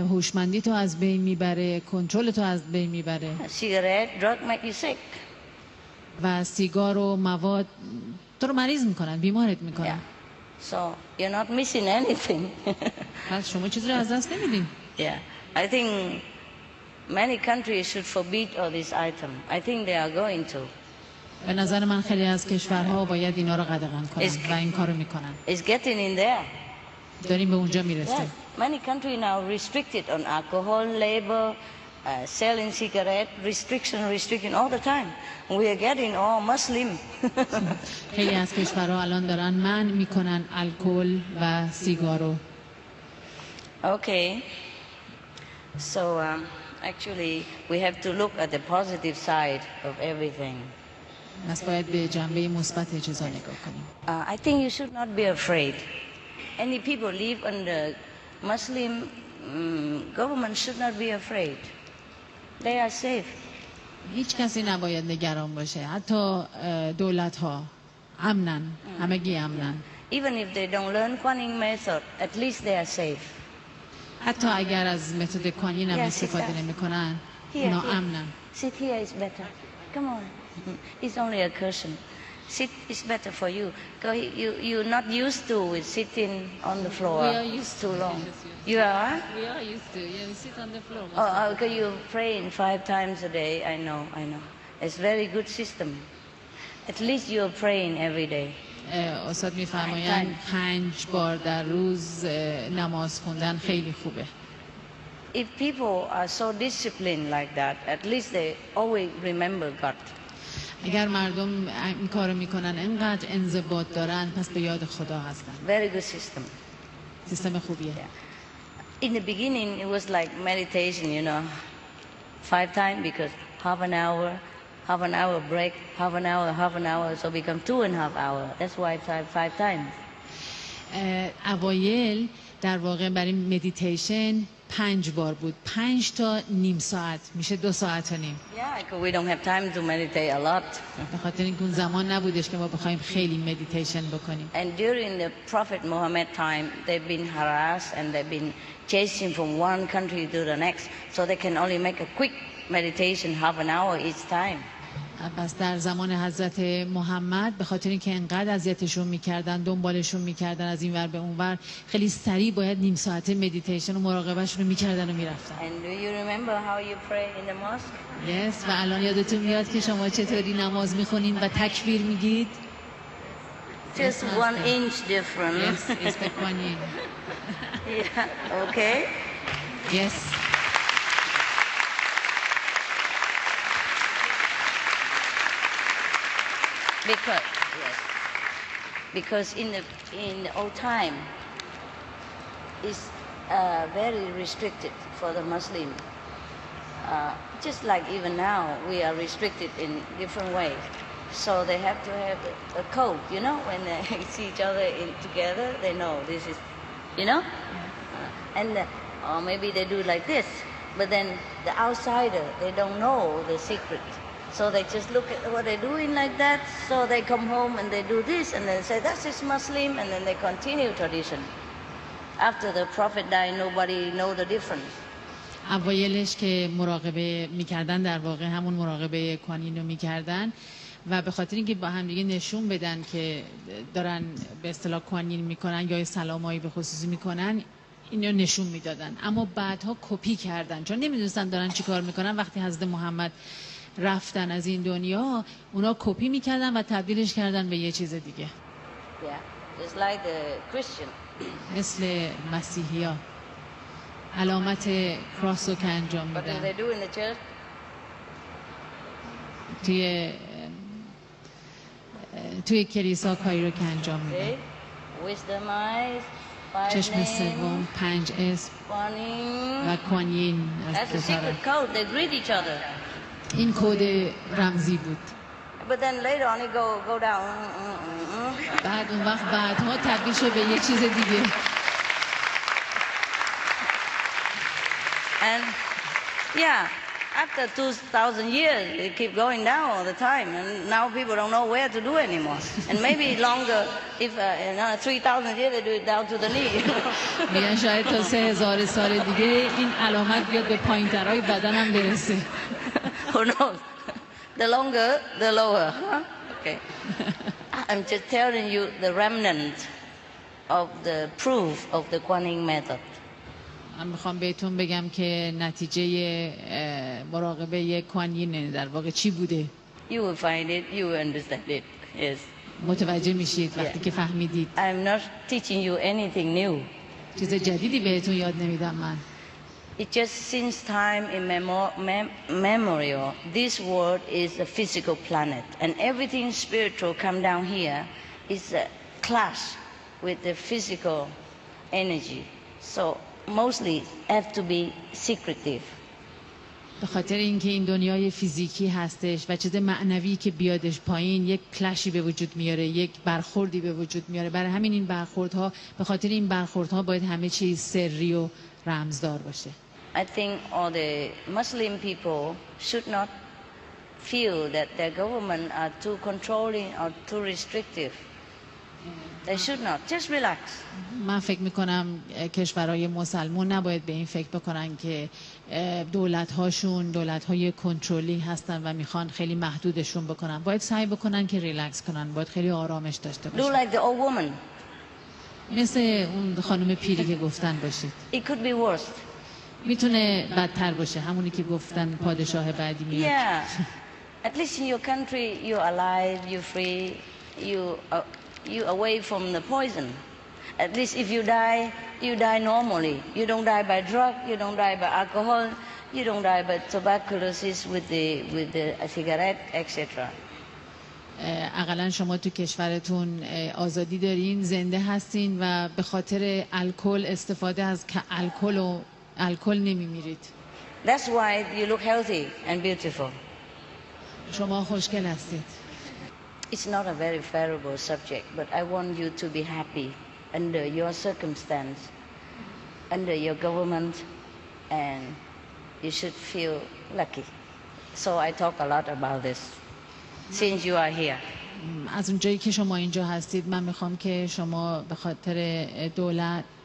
هوشمندی تو از بین میبره، کنترل تو از بین میبره.
Cigarette, drug make you sick.
و سیگار و مواد تو رو مریض میکنن، بیمارت میکنن.
Yeah. So you're not missing anything.
پس شما چیزی رو از دست نمیدین.
Yeah. I think many countries should forbid all these items. I think they are going to.
به نظر من خیلی از کشورها باید اینا رو قدغن کنن و این کارو میکنن.
It's getting in there.
داریم به اونجا میرسیم.
Yeah. Many countries now restricted on alcohol, labor, selling cigarette, restriction all the time. We are getting all Muslim.
خیلی از کشورها الان دارن منع میکنن الکل و سیگارو.
Okay. So actually we have to look at the positive side of everything.
پس باید به جنبه مثبت چیزا نگاه کنیم.
I think you should not be afraid. Any people live under Muslim government should not be afraid. They are safe.
هیچ کسی نباید نگران باشه. حتی دولت ها امنن، همگی امنن.
Even if they don't learn Kuan Yin method, at least they are safe.
حتی اگر از متد کوانین هم استفاده نمی‌کنن، اونا امنن.
Sit here is better. Come on. It's only a cushion. Sit is better for you. You're not used to with sitting on the floor.
We are used
too
to
long.
it.
You are?
We are used to. Yeah, we sit on the floor.
Oh, okay, you pray 5 times a day. I know. It's very good system. At least you're praying every day.
استاد میفرمایند 5 بار در روز نماز خوندن خیلی خوبه.
If people are so disciplined like that, at least they always remember God.
اگر مردم این کارو میکنن انقدر انضباط دارن پس به یاد خدا هستن.
Very good system.
سیستم خوبیه.
Yeah. In the beginning it was like meditation, 5 times because half an hour break, half an hour, so become 2.5 hours. That's why 5 times.
اوایل در واقع برای مدیتیشن 5 بار بود. 5 تا نیم ساعت میشه 2 ساعت و نیم.
Yeah, because we don't have time to meditate a lot.
به خاطر اینکه اون زمان نبودش که ما بخوایم خیلی مدیتیشن بکنیم.
And during the Prophet Muhammad time, they've been harassed and they've been chasing from one country to the next, so they can only make a quick meditation, half an hour each time.
پس در زمان حضرت محمد به خاطر اینکه انقدر اذیتشون میکردن، دنبالشون میکردن از این ور به اون ور، خیلی سریع باید نیم ساعته مدیتیشن و مراقبهشون رو میکردن و میرفتن.
And do you remember how you pray in the mosque?
Yes. و الان یادتون میاد که شما چطوری نماز میخونین و تکبیر میگید؟
Just 1 inch difference.
Yes, it's the Kuan Yin.
Yeah, okay.
Yes.
Because in the old time, it's very restricted for the Muslim. Just like even now, we are restricted in different ways. So they have to have a code, you know, when they see each other together, they know this is, you know? And or maybe they do like this, but then the outsider, they don't know the secret. So they just look at what they're doing like that, so they come home and they do this, and then say, that's just Muslim, and then they continue tradition. After the Prophet died, nobody know the difference.
اوایلش که مراقبه میکردن در واقع همون مراقبه کوانین رو میکردن و به خاطر اینکه با هم دیگه نشون بدن که دارن به اصطلاح کوانین میکنن یا سلامایی به خصوصی میکنن، اینو نشون میدادن. اما بعدها کپی کردن چون نمیدونستن دارن چی کار میکنن. وقتی حضرت محمد رفتن از این دنیا، اونا کپی میکردن و تبدیلش کردن به یه چیز دیگه.
Yeah, it's like the Christian.
مثل مسیحی ها علامت کراس رو که انجام
What do
میدن
they do in the church?
توی کلیسا کاری رو که انجام میدن.
Okay. Wisdom eyes, 5
چشم
names,
سوم، 5 اسم
Kuan
و
Yin.
کوانین از
That's a
دو طرف.
secret code. They greet each other.
این کد رمزی بود.
But then later on it go down.
بعد اون وقت بعدها تبدیل شد به یک چیز دیگه.
And yeah, after 2,000 years, it keep going down all the time, and now people don't know where to do anymore. And maybe longer, if another 3,000 years, they do it down to the knee.
میگن شاید تا 3,000 سال دیگه این علامت بیاد به پایین‌ترهای بدن هم برسه.
Who knows? The longer, the lower. Huh? Okay. I'm just telling you the remnant of the proof of the Kuan Yin method.
من میخوام بهتون بگم که نتیجه مراقبه کوانین در واقع چی بوده.
You will find it, you will understand it. Yes.
متوجه میشید وقتی که فهمیدید.
I'm not teaching you anything new.
چیز جدیدی بهتون یاد نمیدم من.
It just since time immemorial, this world is a physical planet, and everything spiritual come down here is a clash with the physical energy. So mostly have to be secretive.
به خاطر اینکه این دنیای فیزیکی هستش و چیز معنوی که بیادش پایین یک کلشی به وجود میاره، یک برخوردی به وجود میاره. برای همین این برخوردها، به خاطر این برخوردها باید همه چیز سری و رمزدار باشه.
I think all the Muslim people should not feel that their government are too controlling or too restrictive. They should not. Just relax.
من فکر میکنم کشورهای مسلمان نباید به این فکر بکنن که دولت‌های کنترلی هستن و میخوان خیلی محدودشون بکنن. باید سعی بکنن که ریلکس کنن. باید خیلی آرامش داشته
Do
باشن.
like the old woman.
مثل اون خانم پیری که گفتن باشید.
It could be worse.
میتونه بدتر باشه. همونی که گفتن پادشاه بعدی میاد.
Yeah. At least in your country, you're alive, you're free, you away from the poison. At least if you die normally. You don't die by drug, you don't die by alcohol, you don't die by tuberculosis with the cigarette, etc.
اقلا شما تو کشورتون آزادی دارین، زنده هستین و به خاطر الکل استفاده از الکل نمیمیرید.
That's why you look healthy and beautiful.
شما خوشگل هستید.
It's not a very favorable subject, but I want you to be happy under your circumstance, under your government, and you should feel lucky. So I talk a lot about this since you are here.
از اونجایی که شما اینجا هستید من میخوام که شما به خاطر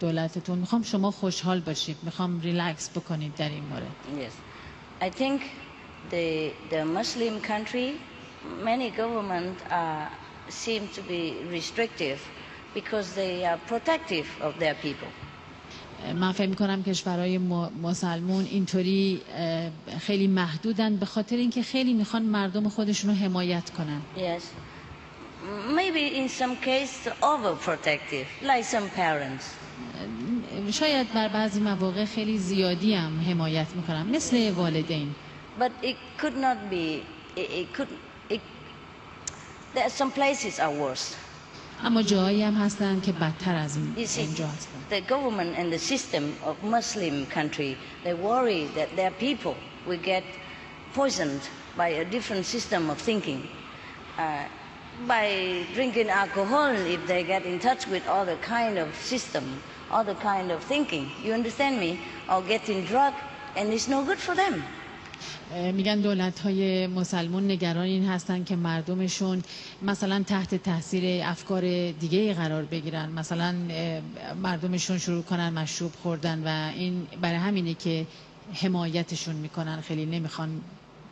دولتتون میخوام شما خوشحال باشید، میخوام ریلکس بکنید در این مورد.
Yes, I think the Muslim country, many governments seem to be restrictive because they are protective of their people.
من فکر میکنم کشورهای مسلمون اینطوری خیلی محدودن به خاطر اینکه خیلی میخوان مردم خودشون رو حمایت کنن.
Yes, maybe in some cases overprotective, like some parents.
شاید بر بعضی مواقع خیلی زیادی هم حمایت میکنن مثل والدین.
But it could not be. There are some places are worse.
اما جایی هم هستن که بدتر از
You see,
اینجا هستن.
the government and the system of Muslim country, they worry that their people will get poisoned by a different system of thinking. By drinking alcohol, if they get in touch with other kind of system, other kind of thinking, you understand me? Or getting drug, and it's no good for them.
میگن دولت‌های مسلمان نگران این هستن که مردمشون مثلا تحت تاثیر افکار دیگه قرار بگیرن، مثلا مردمشون شروع کنن مشروب خوردن و این برای همینه که حمایتشون میکنن، خیلی نمیخوان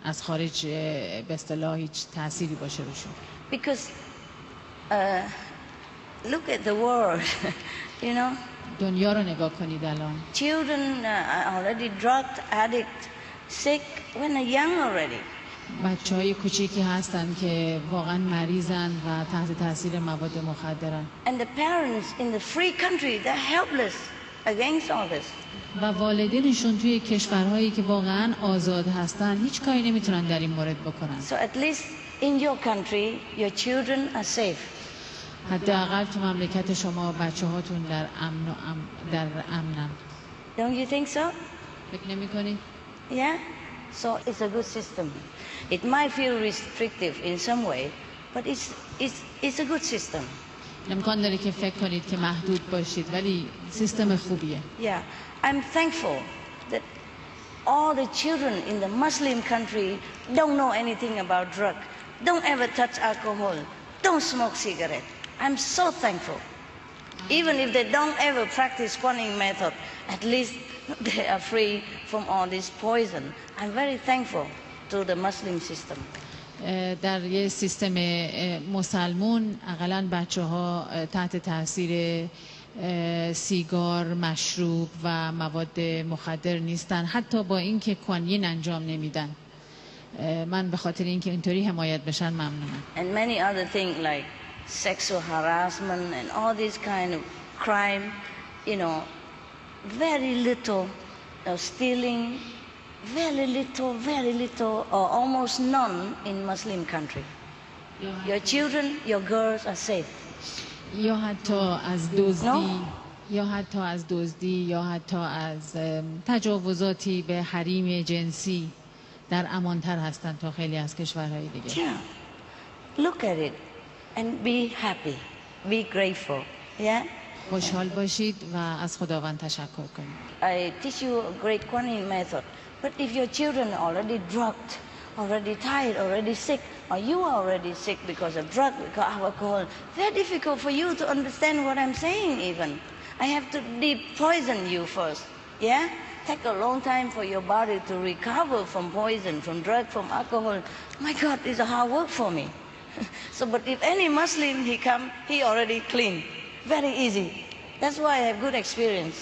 از خارج به اصطلاح هیچ تأثیری باشه روشون.
Because look at the world, you know.
دنیا رو نگاه کنید الان.
Children are already drug addict, sick when they're young already.
بچه‌های کوچیکی هستن که واقعا مریضن و تحت تاثیر مواد مخدرن.
And the parents in the free country, they're helpless against all this.
و والدینشون توی کشورهایی که واقعا آزاد هستن هیچ کاری نمیتونن در این مورد بکنن.
So at least in your country, your children are safe.
حداقل تو مملکت شما بچه‌هاتون در امنن.
Don't you think so?
فکر نمی‌کنی؟
Yeah? So it's a good system. It might feel restrictive in some way, but it's a good system.
امکان داره که فکر کنید که محدود باشید ولی سیستم خوبیه.
Yeah, I'm thankful that all the children in the Muslim country don't know anything about drug, don't ever touch alcohol, don't smoke cigarette. I'm so thankful. Even if they don't ever practice Kuan-Yin method, at least they are free from all this poison. I'm very thankful to the Muslim system.
در یه سیستم مسلمون اقلاً بچه‌ها تحت تاثیر سیگار، مشروب و مواد مخدر نیستن، حتی با اینکه کوانین انجام نمیدن. من به خاطر اینکه اینطوری حمایت بشن ممنونم.
And many other things like sexual harassment and all this kind of crime, you know, very little stealing, very little or almost none in Muslim country. Your children, your girls are safe.
یا حتی از دزدی یا حتی از تجاوزاتی به حریم جنسی در امانتر هستند تا خیلی از کشورهای دیگه.
Yeah. Look at it and be happy, be grateful. Yeah.
خوشحال باشید و از خداوند تشکر کنید.
I teach you a great Kuan-Yin method, but if your children are already drugged, already tired, already sick, or you are already sick because of drug, because of alcohol, very difficult for you to understand what I'm saying even. I have to depoison you first, yeah? Take a long time for your body to recover from poison, from drug, from alcohol. My God, it's a hard work for me. So, but if any Muslim, he come, he already clean. Very easy. That's why I have good experience.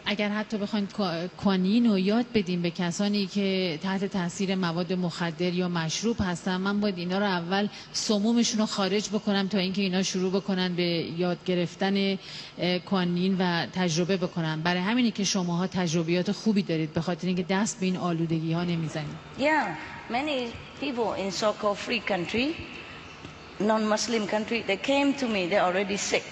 اگر حتی بخواید کوانین رو یاد بدیم به کسانی که تحت تاثیر مواد مخدر یا مشروب هستن، من باید اینا رو اول سمومشون رو خارج بکنم تا اینکه اینا شروع بکنن به یاد گرفتن کوانین و تجربه بکنن. برای همینه که شماها تجربیات خوبی دارید، به خاطر اینکه دست به این آلودگی ها نمیزنید.
Yeah, many people in so-called free country, non-Muslim country, they came to me, they're already sick,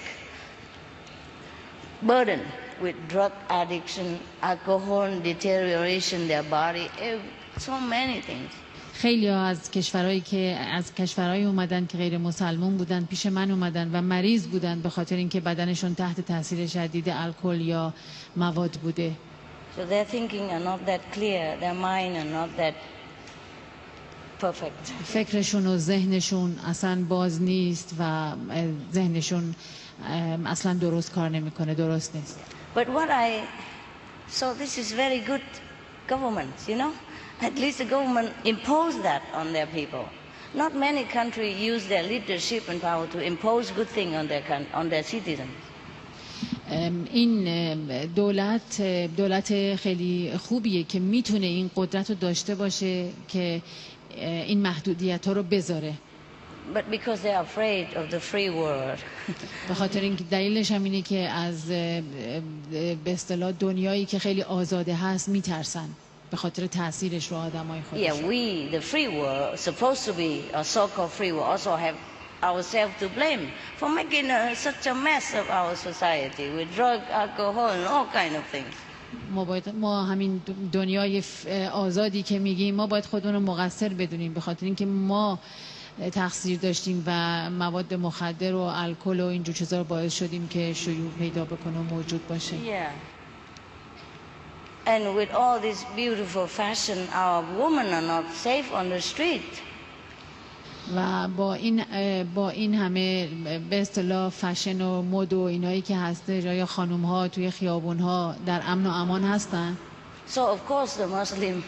burdened with drug addiction, alcohol, deterioration, their body, so many things.
خیلی ها از کشورهایی اومدن که غیر مسلمان بودن، پیش من اومدن و مریض بودن به خاطر اینکه بدنشون تحت تاثیر شدید الکل یا مواد بوده.
So their thinking are not that clear, their mind are not that perfect.
فکرشون و ذهنشون اصلا باز نیست و ذهنشون اصلا درست کار نمیکنه، درست نیست.
But so this is very good government, you know? At least the government imposed that on their people. Not many countries use their leadership and power to impose good thing on their citizens.
این دولت خیلی خوبیه که میتونه این قدرت رو داشته باشه که این محدودیت ها رو بذاره.
But because they are afraid of the free world.
به خاطر اینکه دلیلش هم اینه که از به اصطلاح دنیایی که خیلی آزاده هست میترسن به خاطر تاثیرش رو آدمای خودشون.
Yeah, we, the free world, supposed to be a so-called free world, also have ourselves to blame for making such a mess of our society with drug, alcohol and all kind of things.
ما همین دنیای آزادی که میگیم ما باید خودمون رو مقصر بدونیم به خاطر اینکه ما تقصیر داشتیم و مواد مخدر و الکل و اینجور چیزا رو باعث شدیم که شیوع پیدا بکنه و موجود باشه.
Yeah. And with all this beautiful fashion, our women are not safe on the street.
و با این همه به اصطلاح فشن و مد و اینایی که هسته یا خانم ها توی خیابون ها در امن و امان هستن.
So of course the Muslim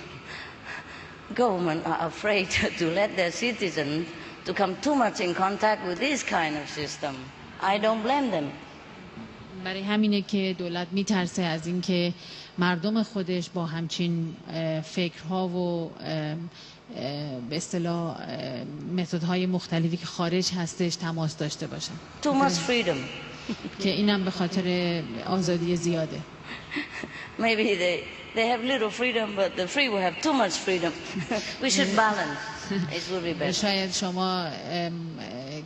government are afraid to let their citizens to come too much in contact with this kind of system. I don't blame them.
برای همینه که دولت میترسه از اینکه مردم خودش با همچین فکرها و به اصطلاح متدهای مختلفی که خارج هستش تماس داشته باشن.
Too much freedom.
که اینم به خاطر آزادی زیاده.
Maybe they have little freedom, but the free will have too much freedom. We should balance. It would be better.
شاید شما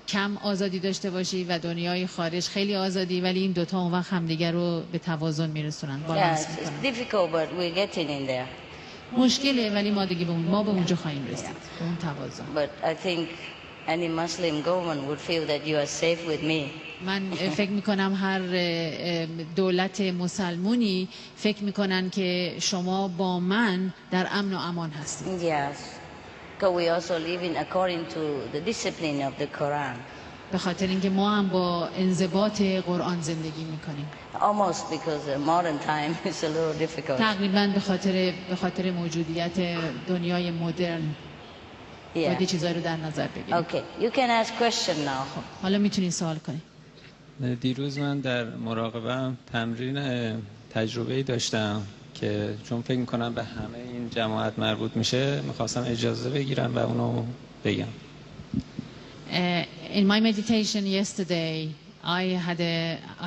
کم آزادی داشته باشی و دنیای خارج خیلی آزادی ولی این دوتا اون وقت همدیگر رو به توازن میرسونن.
Yeah, it's difficult, but we're getting in there.
مشکله ولی ما دیگه ما به اونجا خواهیم رسید به اون توازن.
But I think any Muslim government would feel that you are safe with me.
من فکر میکنم هر دولت مسلمونی فکر میکنن که شما با من در امن و امان هستید.
Yes, because we also live in according to the discipline of the Quran.
به خاطر اینکه ما هم با انضباط قرآن زندگی میکنیم.
Almost because the modern time is a little difficult.
تقریبا به خاطر موجودیت دنیای مدرن باید
Yeah.
چیزایی رو در نظر بگیریم.
Okay, you can ask question now.
حالا میتونید سوال کنید.
دیروز من در مراقبه تمرین تجربه‌ای داشتم که چون فکر می‌کنم به همه این جماعت مربوط میشه می‌خواستم اجازه بگیرم و اونو بگم.
In my meditation yesterday, I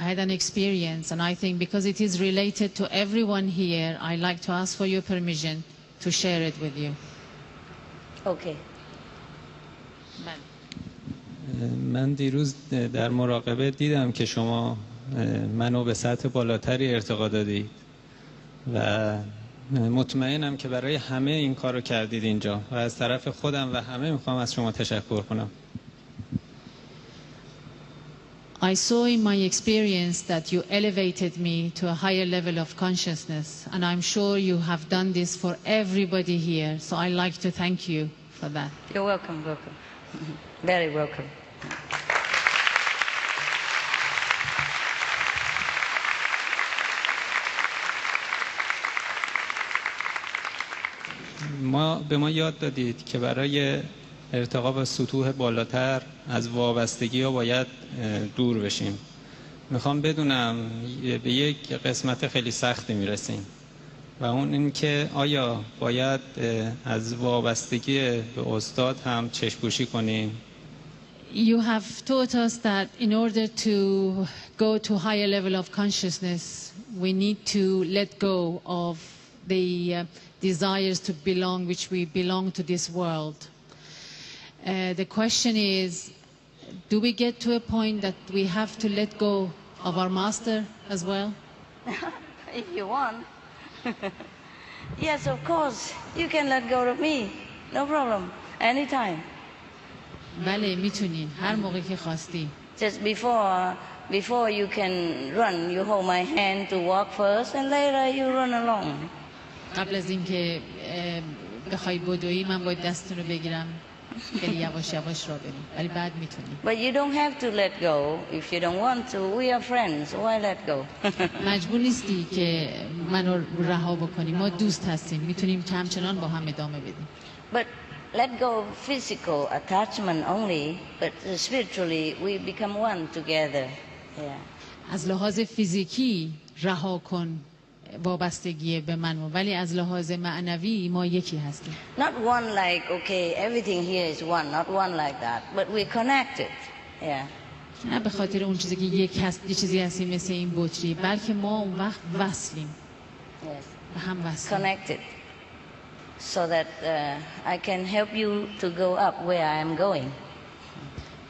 had an experience, and I think because it is related to everyone here, I like to ask for your permission to share it with you.
Okay.
من دیروز در مراقبه دیدم که شما منو به سطح بالاتری ارتقا دادید و مطمئنم که برای همه این کارو کردید اینجا و از طرف خودم و همه میخوام از شما تشکر کنم.
I saw in my experience that you elevated me to a higher level of consciousness, and I'm sure you have done this for everybody here, so I like to thank you for that.
You're welcome, welcome. Very welcome.
به ما یاد دادید که برای ارتقا به سطوح بالاتر از وابستگی ها باید دور بشیم. میخوام بدونم به یک قسمت خیلی سختی میرسیم و اون این که آیا باید از وابستگی به استاد هم چشم‌پوشی کنیم؟
You have taught us that in order to go to higher level of consciousness, we need to let go of the desires to belong, which we belong to this world. The question is, do we get to a point that we have to let go of our master as well?
If you want. Yes, of course. You can let go of me. No problem. Anytime.
بله میتونین هر موقع که خواستی.
Just before you can run, you hold my hand to walk first, and later you run along.
قبل از اینکه بخوای بدویی من باید دستتون رو بگیرم خیلی یواش یواش راه بریم ولی بعد میتونی.
But you don't have to let go if you don't want to. We are friends. Why let go?
مجبور نیستی که منو رها بکنی. ما دوست هستیم. میتونیم همچنان با هم ادامه بدیم.
But let go of physical attachment only, but spiritually we become one together. Yeah.
از لحاظ فیزیکی رها کن وابستگی به من ولی از لحاظ معنوی ما یکی هستیم.
Not one like okay, everything here is one, not one like that, but we're connected. Yeah.
نه به خاطر اون چیزی که یه چیزی هستیم مثل این بطری بلکه ما اون وقت وصلیم.
Yes.
هم وصلیم.
Connected. So that I can help you to go up where I am going.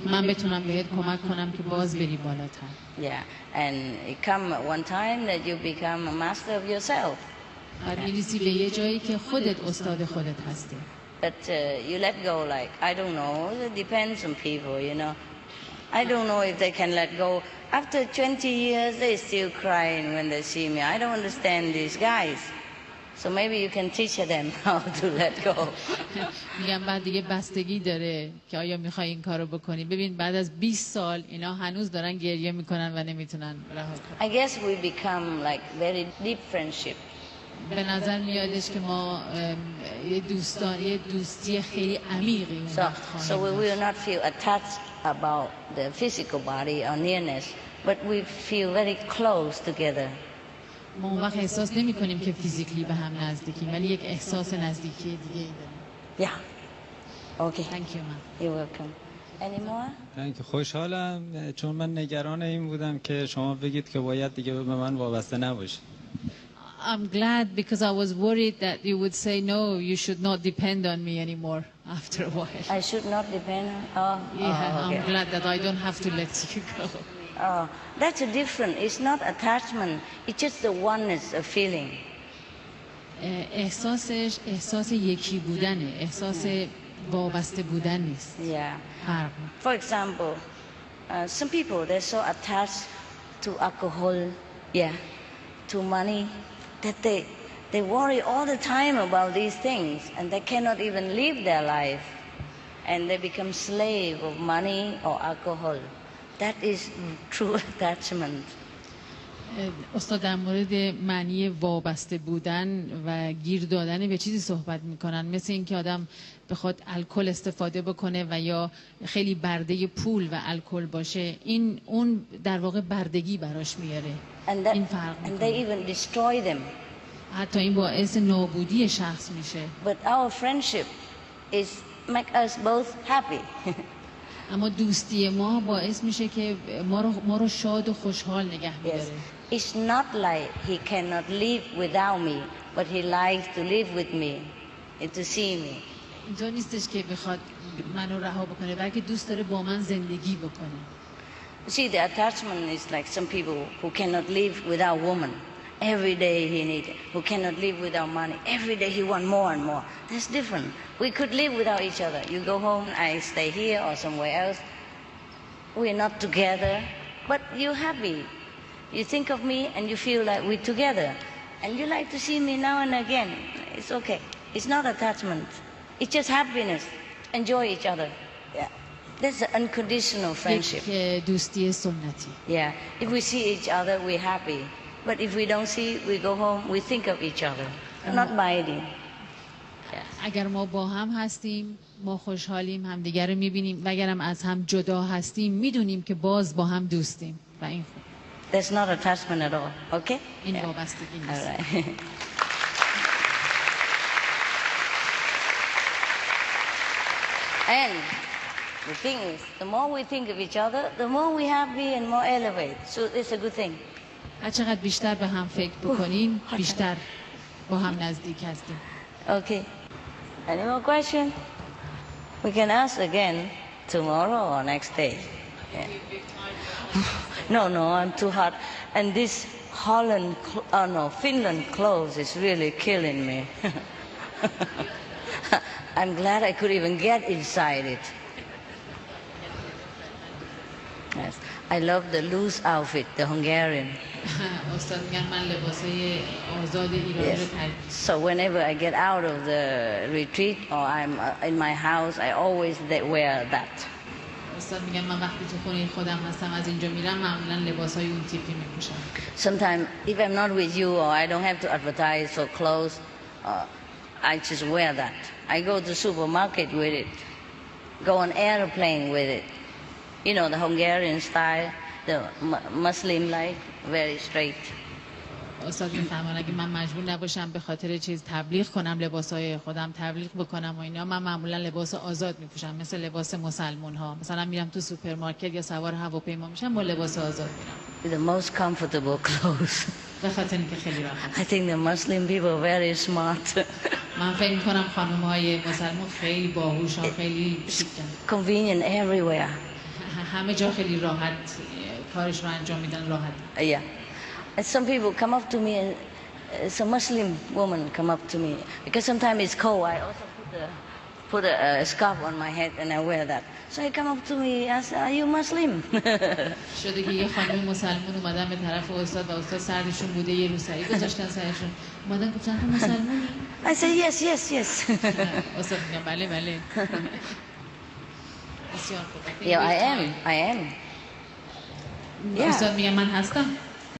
من بتونم بهت کمک کنم که باز بری بالاتر.
Yeah, and it come one time that you become a master of yourself.
بعد میرسی به یه جایی که خودت استاد خودت هستی.
But you let go like, I don't know, it depends on people, you know. I don't know if they can let go. After 20 years, they're still crying when they see me. I don't understand these guys. So maybe you can teach them how to let go.
میگم بعد دیگه بستگی داره که آیا میخوای این کارو بکنی. ببین بعد از 20 سال اینا هنوز دارن گریه میکنن و نمیتونن رها کنن.
I guess we become like very deep friendship.
به نظر میادش که ما یه دوستی خیلی عمیقی اون وقت
So
خواهیم
we will not feel attached about the physical body or nearness, but we feel very close together.
ما اون وقت احساس نمی کنیم که فیزیکلی به هم نزدیکیم ولی یک احساس نزدیکی دیگه ای داریم.
Yeah. Okay.
Thank you, ma'am.
You're welcome. Any more?
خوشحالم چون من نگران این بودم که شما بگید که باید دیگه به من وابسته نباشید.
I'm glad because I was worried that you would say no, you should not depend on me anymore after a while.
I should not depend on. Oh,
Yeah,
okay.
I'm glad that I don't have to let you go.
Oh, that's a different. It's not attachment. It's just the oneness of feeling.
احساس یکی بودنه. احساس وابسته بودن نیست.
Yeah.
فرق.
For example, some people they're so attached to alcohol, yeah, to money, that they worry all the time about these things, and they cannot even live their life, and they become slave of money or alcohol. That is true attachment.
استاد در مورد معنی وابسته بودن و گیر دادن به چیزی صحبت میکنن مثل اینکه آدم بخواد الکل استفاده بکنه و یا خیلی برده پول و الکل باشه اون در واقع بردگی براش میاره. این فرق
and they even destroy them.
حتی این باعث نابودی شخص میشه.
But our friendship is make us both happy.
اما دوستی ما باعث میشه که ما رو شاد و خوشحال نگه میداره.
Yes. It's not like he cannot live without me, but he likes to live with me and to see me.
اینطور نیستش که بخواد منو رها بکنه بلکه دوست داره با من زندگی بکنه.
See, the attachment is like some people who cannot live without woman. Every day he needs, who cannot live without money. Every day he want more and more. That's different. We could live without each other. You go home, I stay here or somewhere else. We're not together, but you're happy. You think of me and you feel like we're together. And you like to see me now and again. It's okay. It's not attachment. It's just happiness. Enjoy each other. Yeah. That's an unconditional friendship.
دوستی سنتی.
Yeah. If we see each other, we're happy. But if we don't see, we go home, we think of each other. Not biting.
اگر ما با هم هستیم ما خوشحالیم همدیگر رو میبینیم و اگرم از هم جدا هستیم میدونیم که باز با هم دوستیم و این خوب.
That's not attachment at all. Okay?
این وابستگی نیست.
All right. And the thing is, the more we think of each other, the more we happy and more elevate. So it's a good thing.
هر چقدر بیشتر به هم فکر بکنیم بیشتر با هم نزدیک هستیم.
Okay. Any more questions? We can ask again tomorrow or next day. Yeah. No, I'm too hot. And this Finland clothes is really killing me. I'm glad I could even get inside it. Yes. I love the loose outfit, the Hungarian.
استاد میگن من لباسای آزاد ایرانی
Yes.
رو ترجیح.
So whenever I get out of the retreat or I'm in my house, I always wear that.
استاد میگن من وقتی تو خونه خودم هستم از اینجا میرم معمولا لباسای اون تیپی میپوشم.
Sometimes if I'm not with you or I don't have to advertise for clothes, I just wear that. I go to supermarket with it, go on airplane with it. You know, the Hungarian style, the Muslim-like, very straight.
استاد میفهمن اگه من مجبور نباشم به خاطر چیز تبلیغ کنم لباسای خودم تبلیغ بکنم و اینا، من معمولا لباس آزاد میپوشم مثل لباس مسلمون ها. مثلا میرم تو سوپرمارکت یا سوار هواپیما میشم با لباس آزاد میرم.
The most comfortable clothes.
به خاطر اینکه خیلی راحت.
I think the Muslim people are very smart.
من فکر میکنم خانم های مسلمون خیلی باهوش ها، خیلی شیکن.
Convenient everywhere.
همه جا خیلی راحت کارش رو انجام میدن، راحت.
Yeah. And some people come up to me, and some Muslim woman come up to me because sometimes it's cold. I also put a scarf on my head and I wear that. So they come up to me and say, "Are you Muslim?"
شده که یه خانم مسلمون اومدن به طرف استاد و استاد سردشون بوده، یه روسری گذاشتن سرشون، اومدن گفتن تو مسلمونی؟
I say, "Yes, yes, yes."
استاد میگن بله بله. بسیار خوب.
Yeah, I am.
استاد میگن من هستم.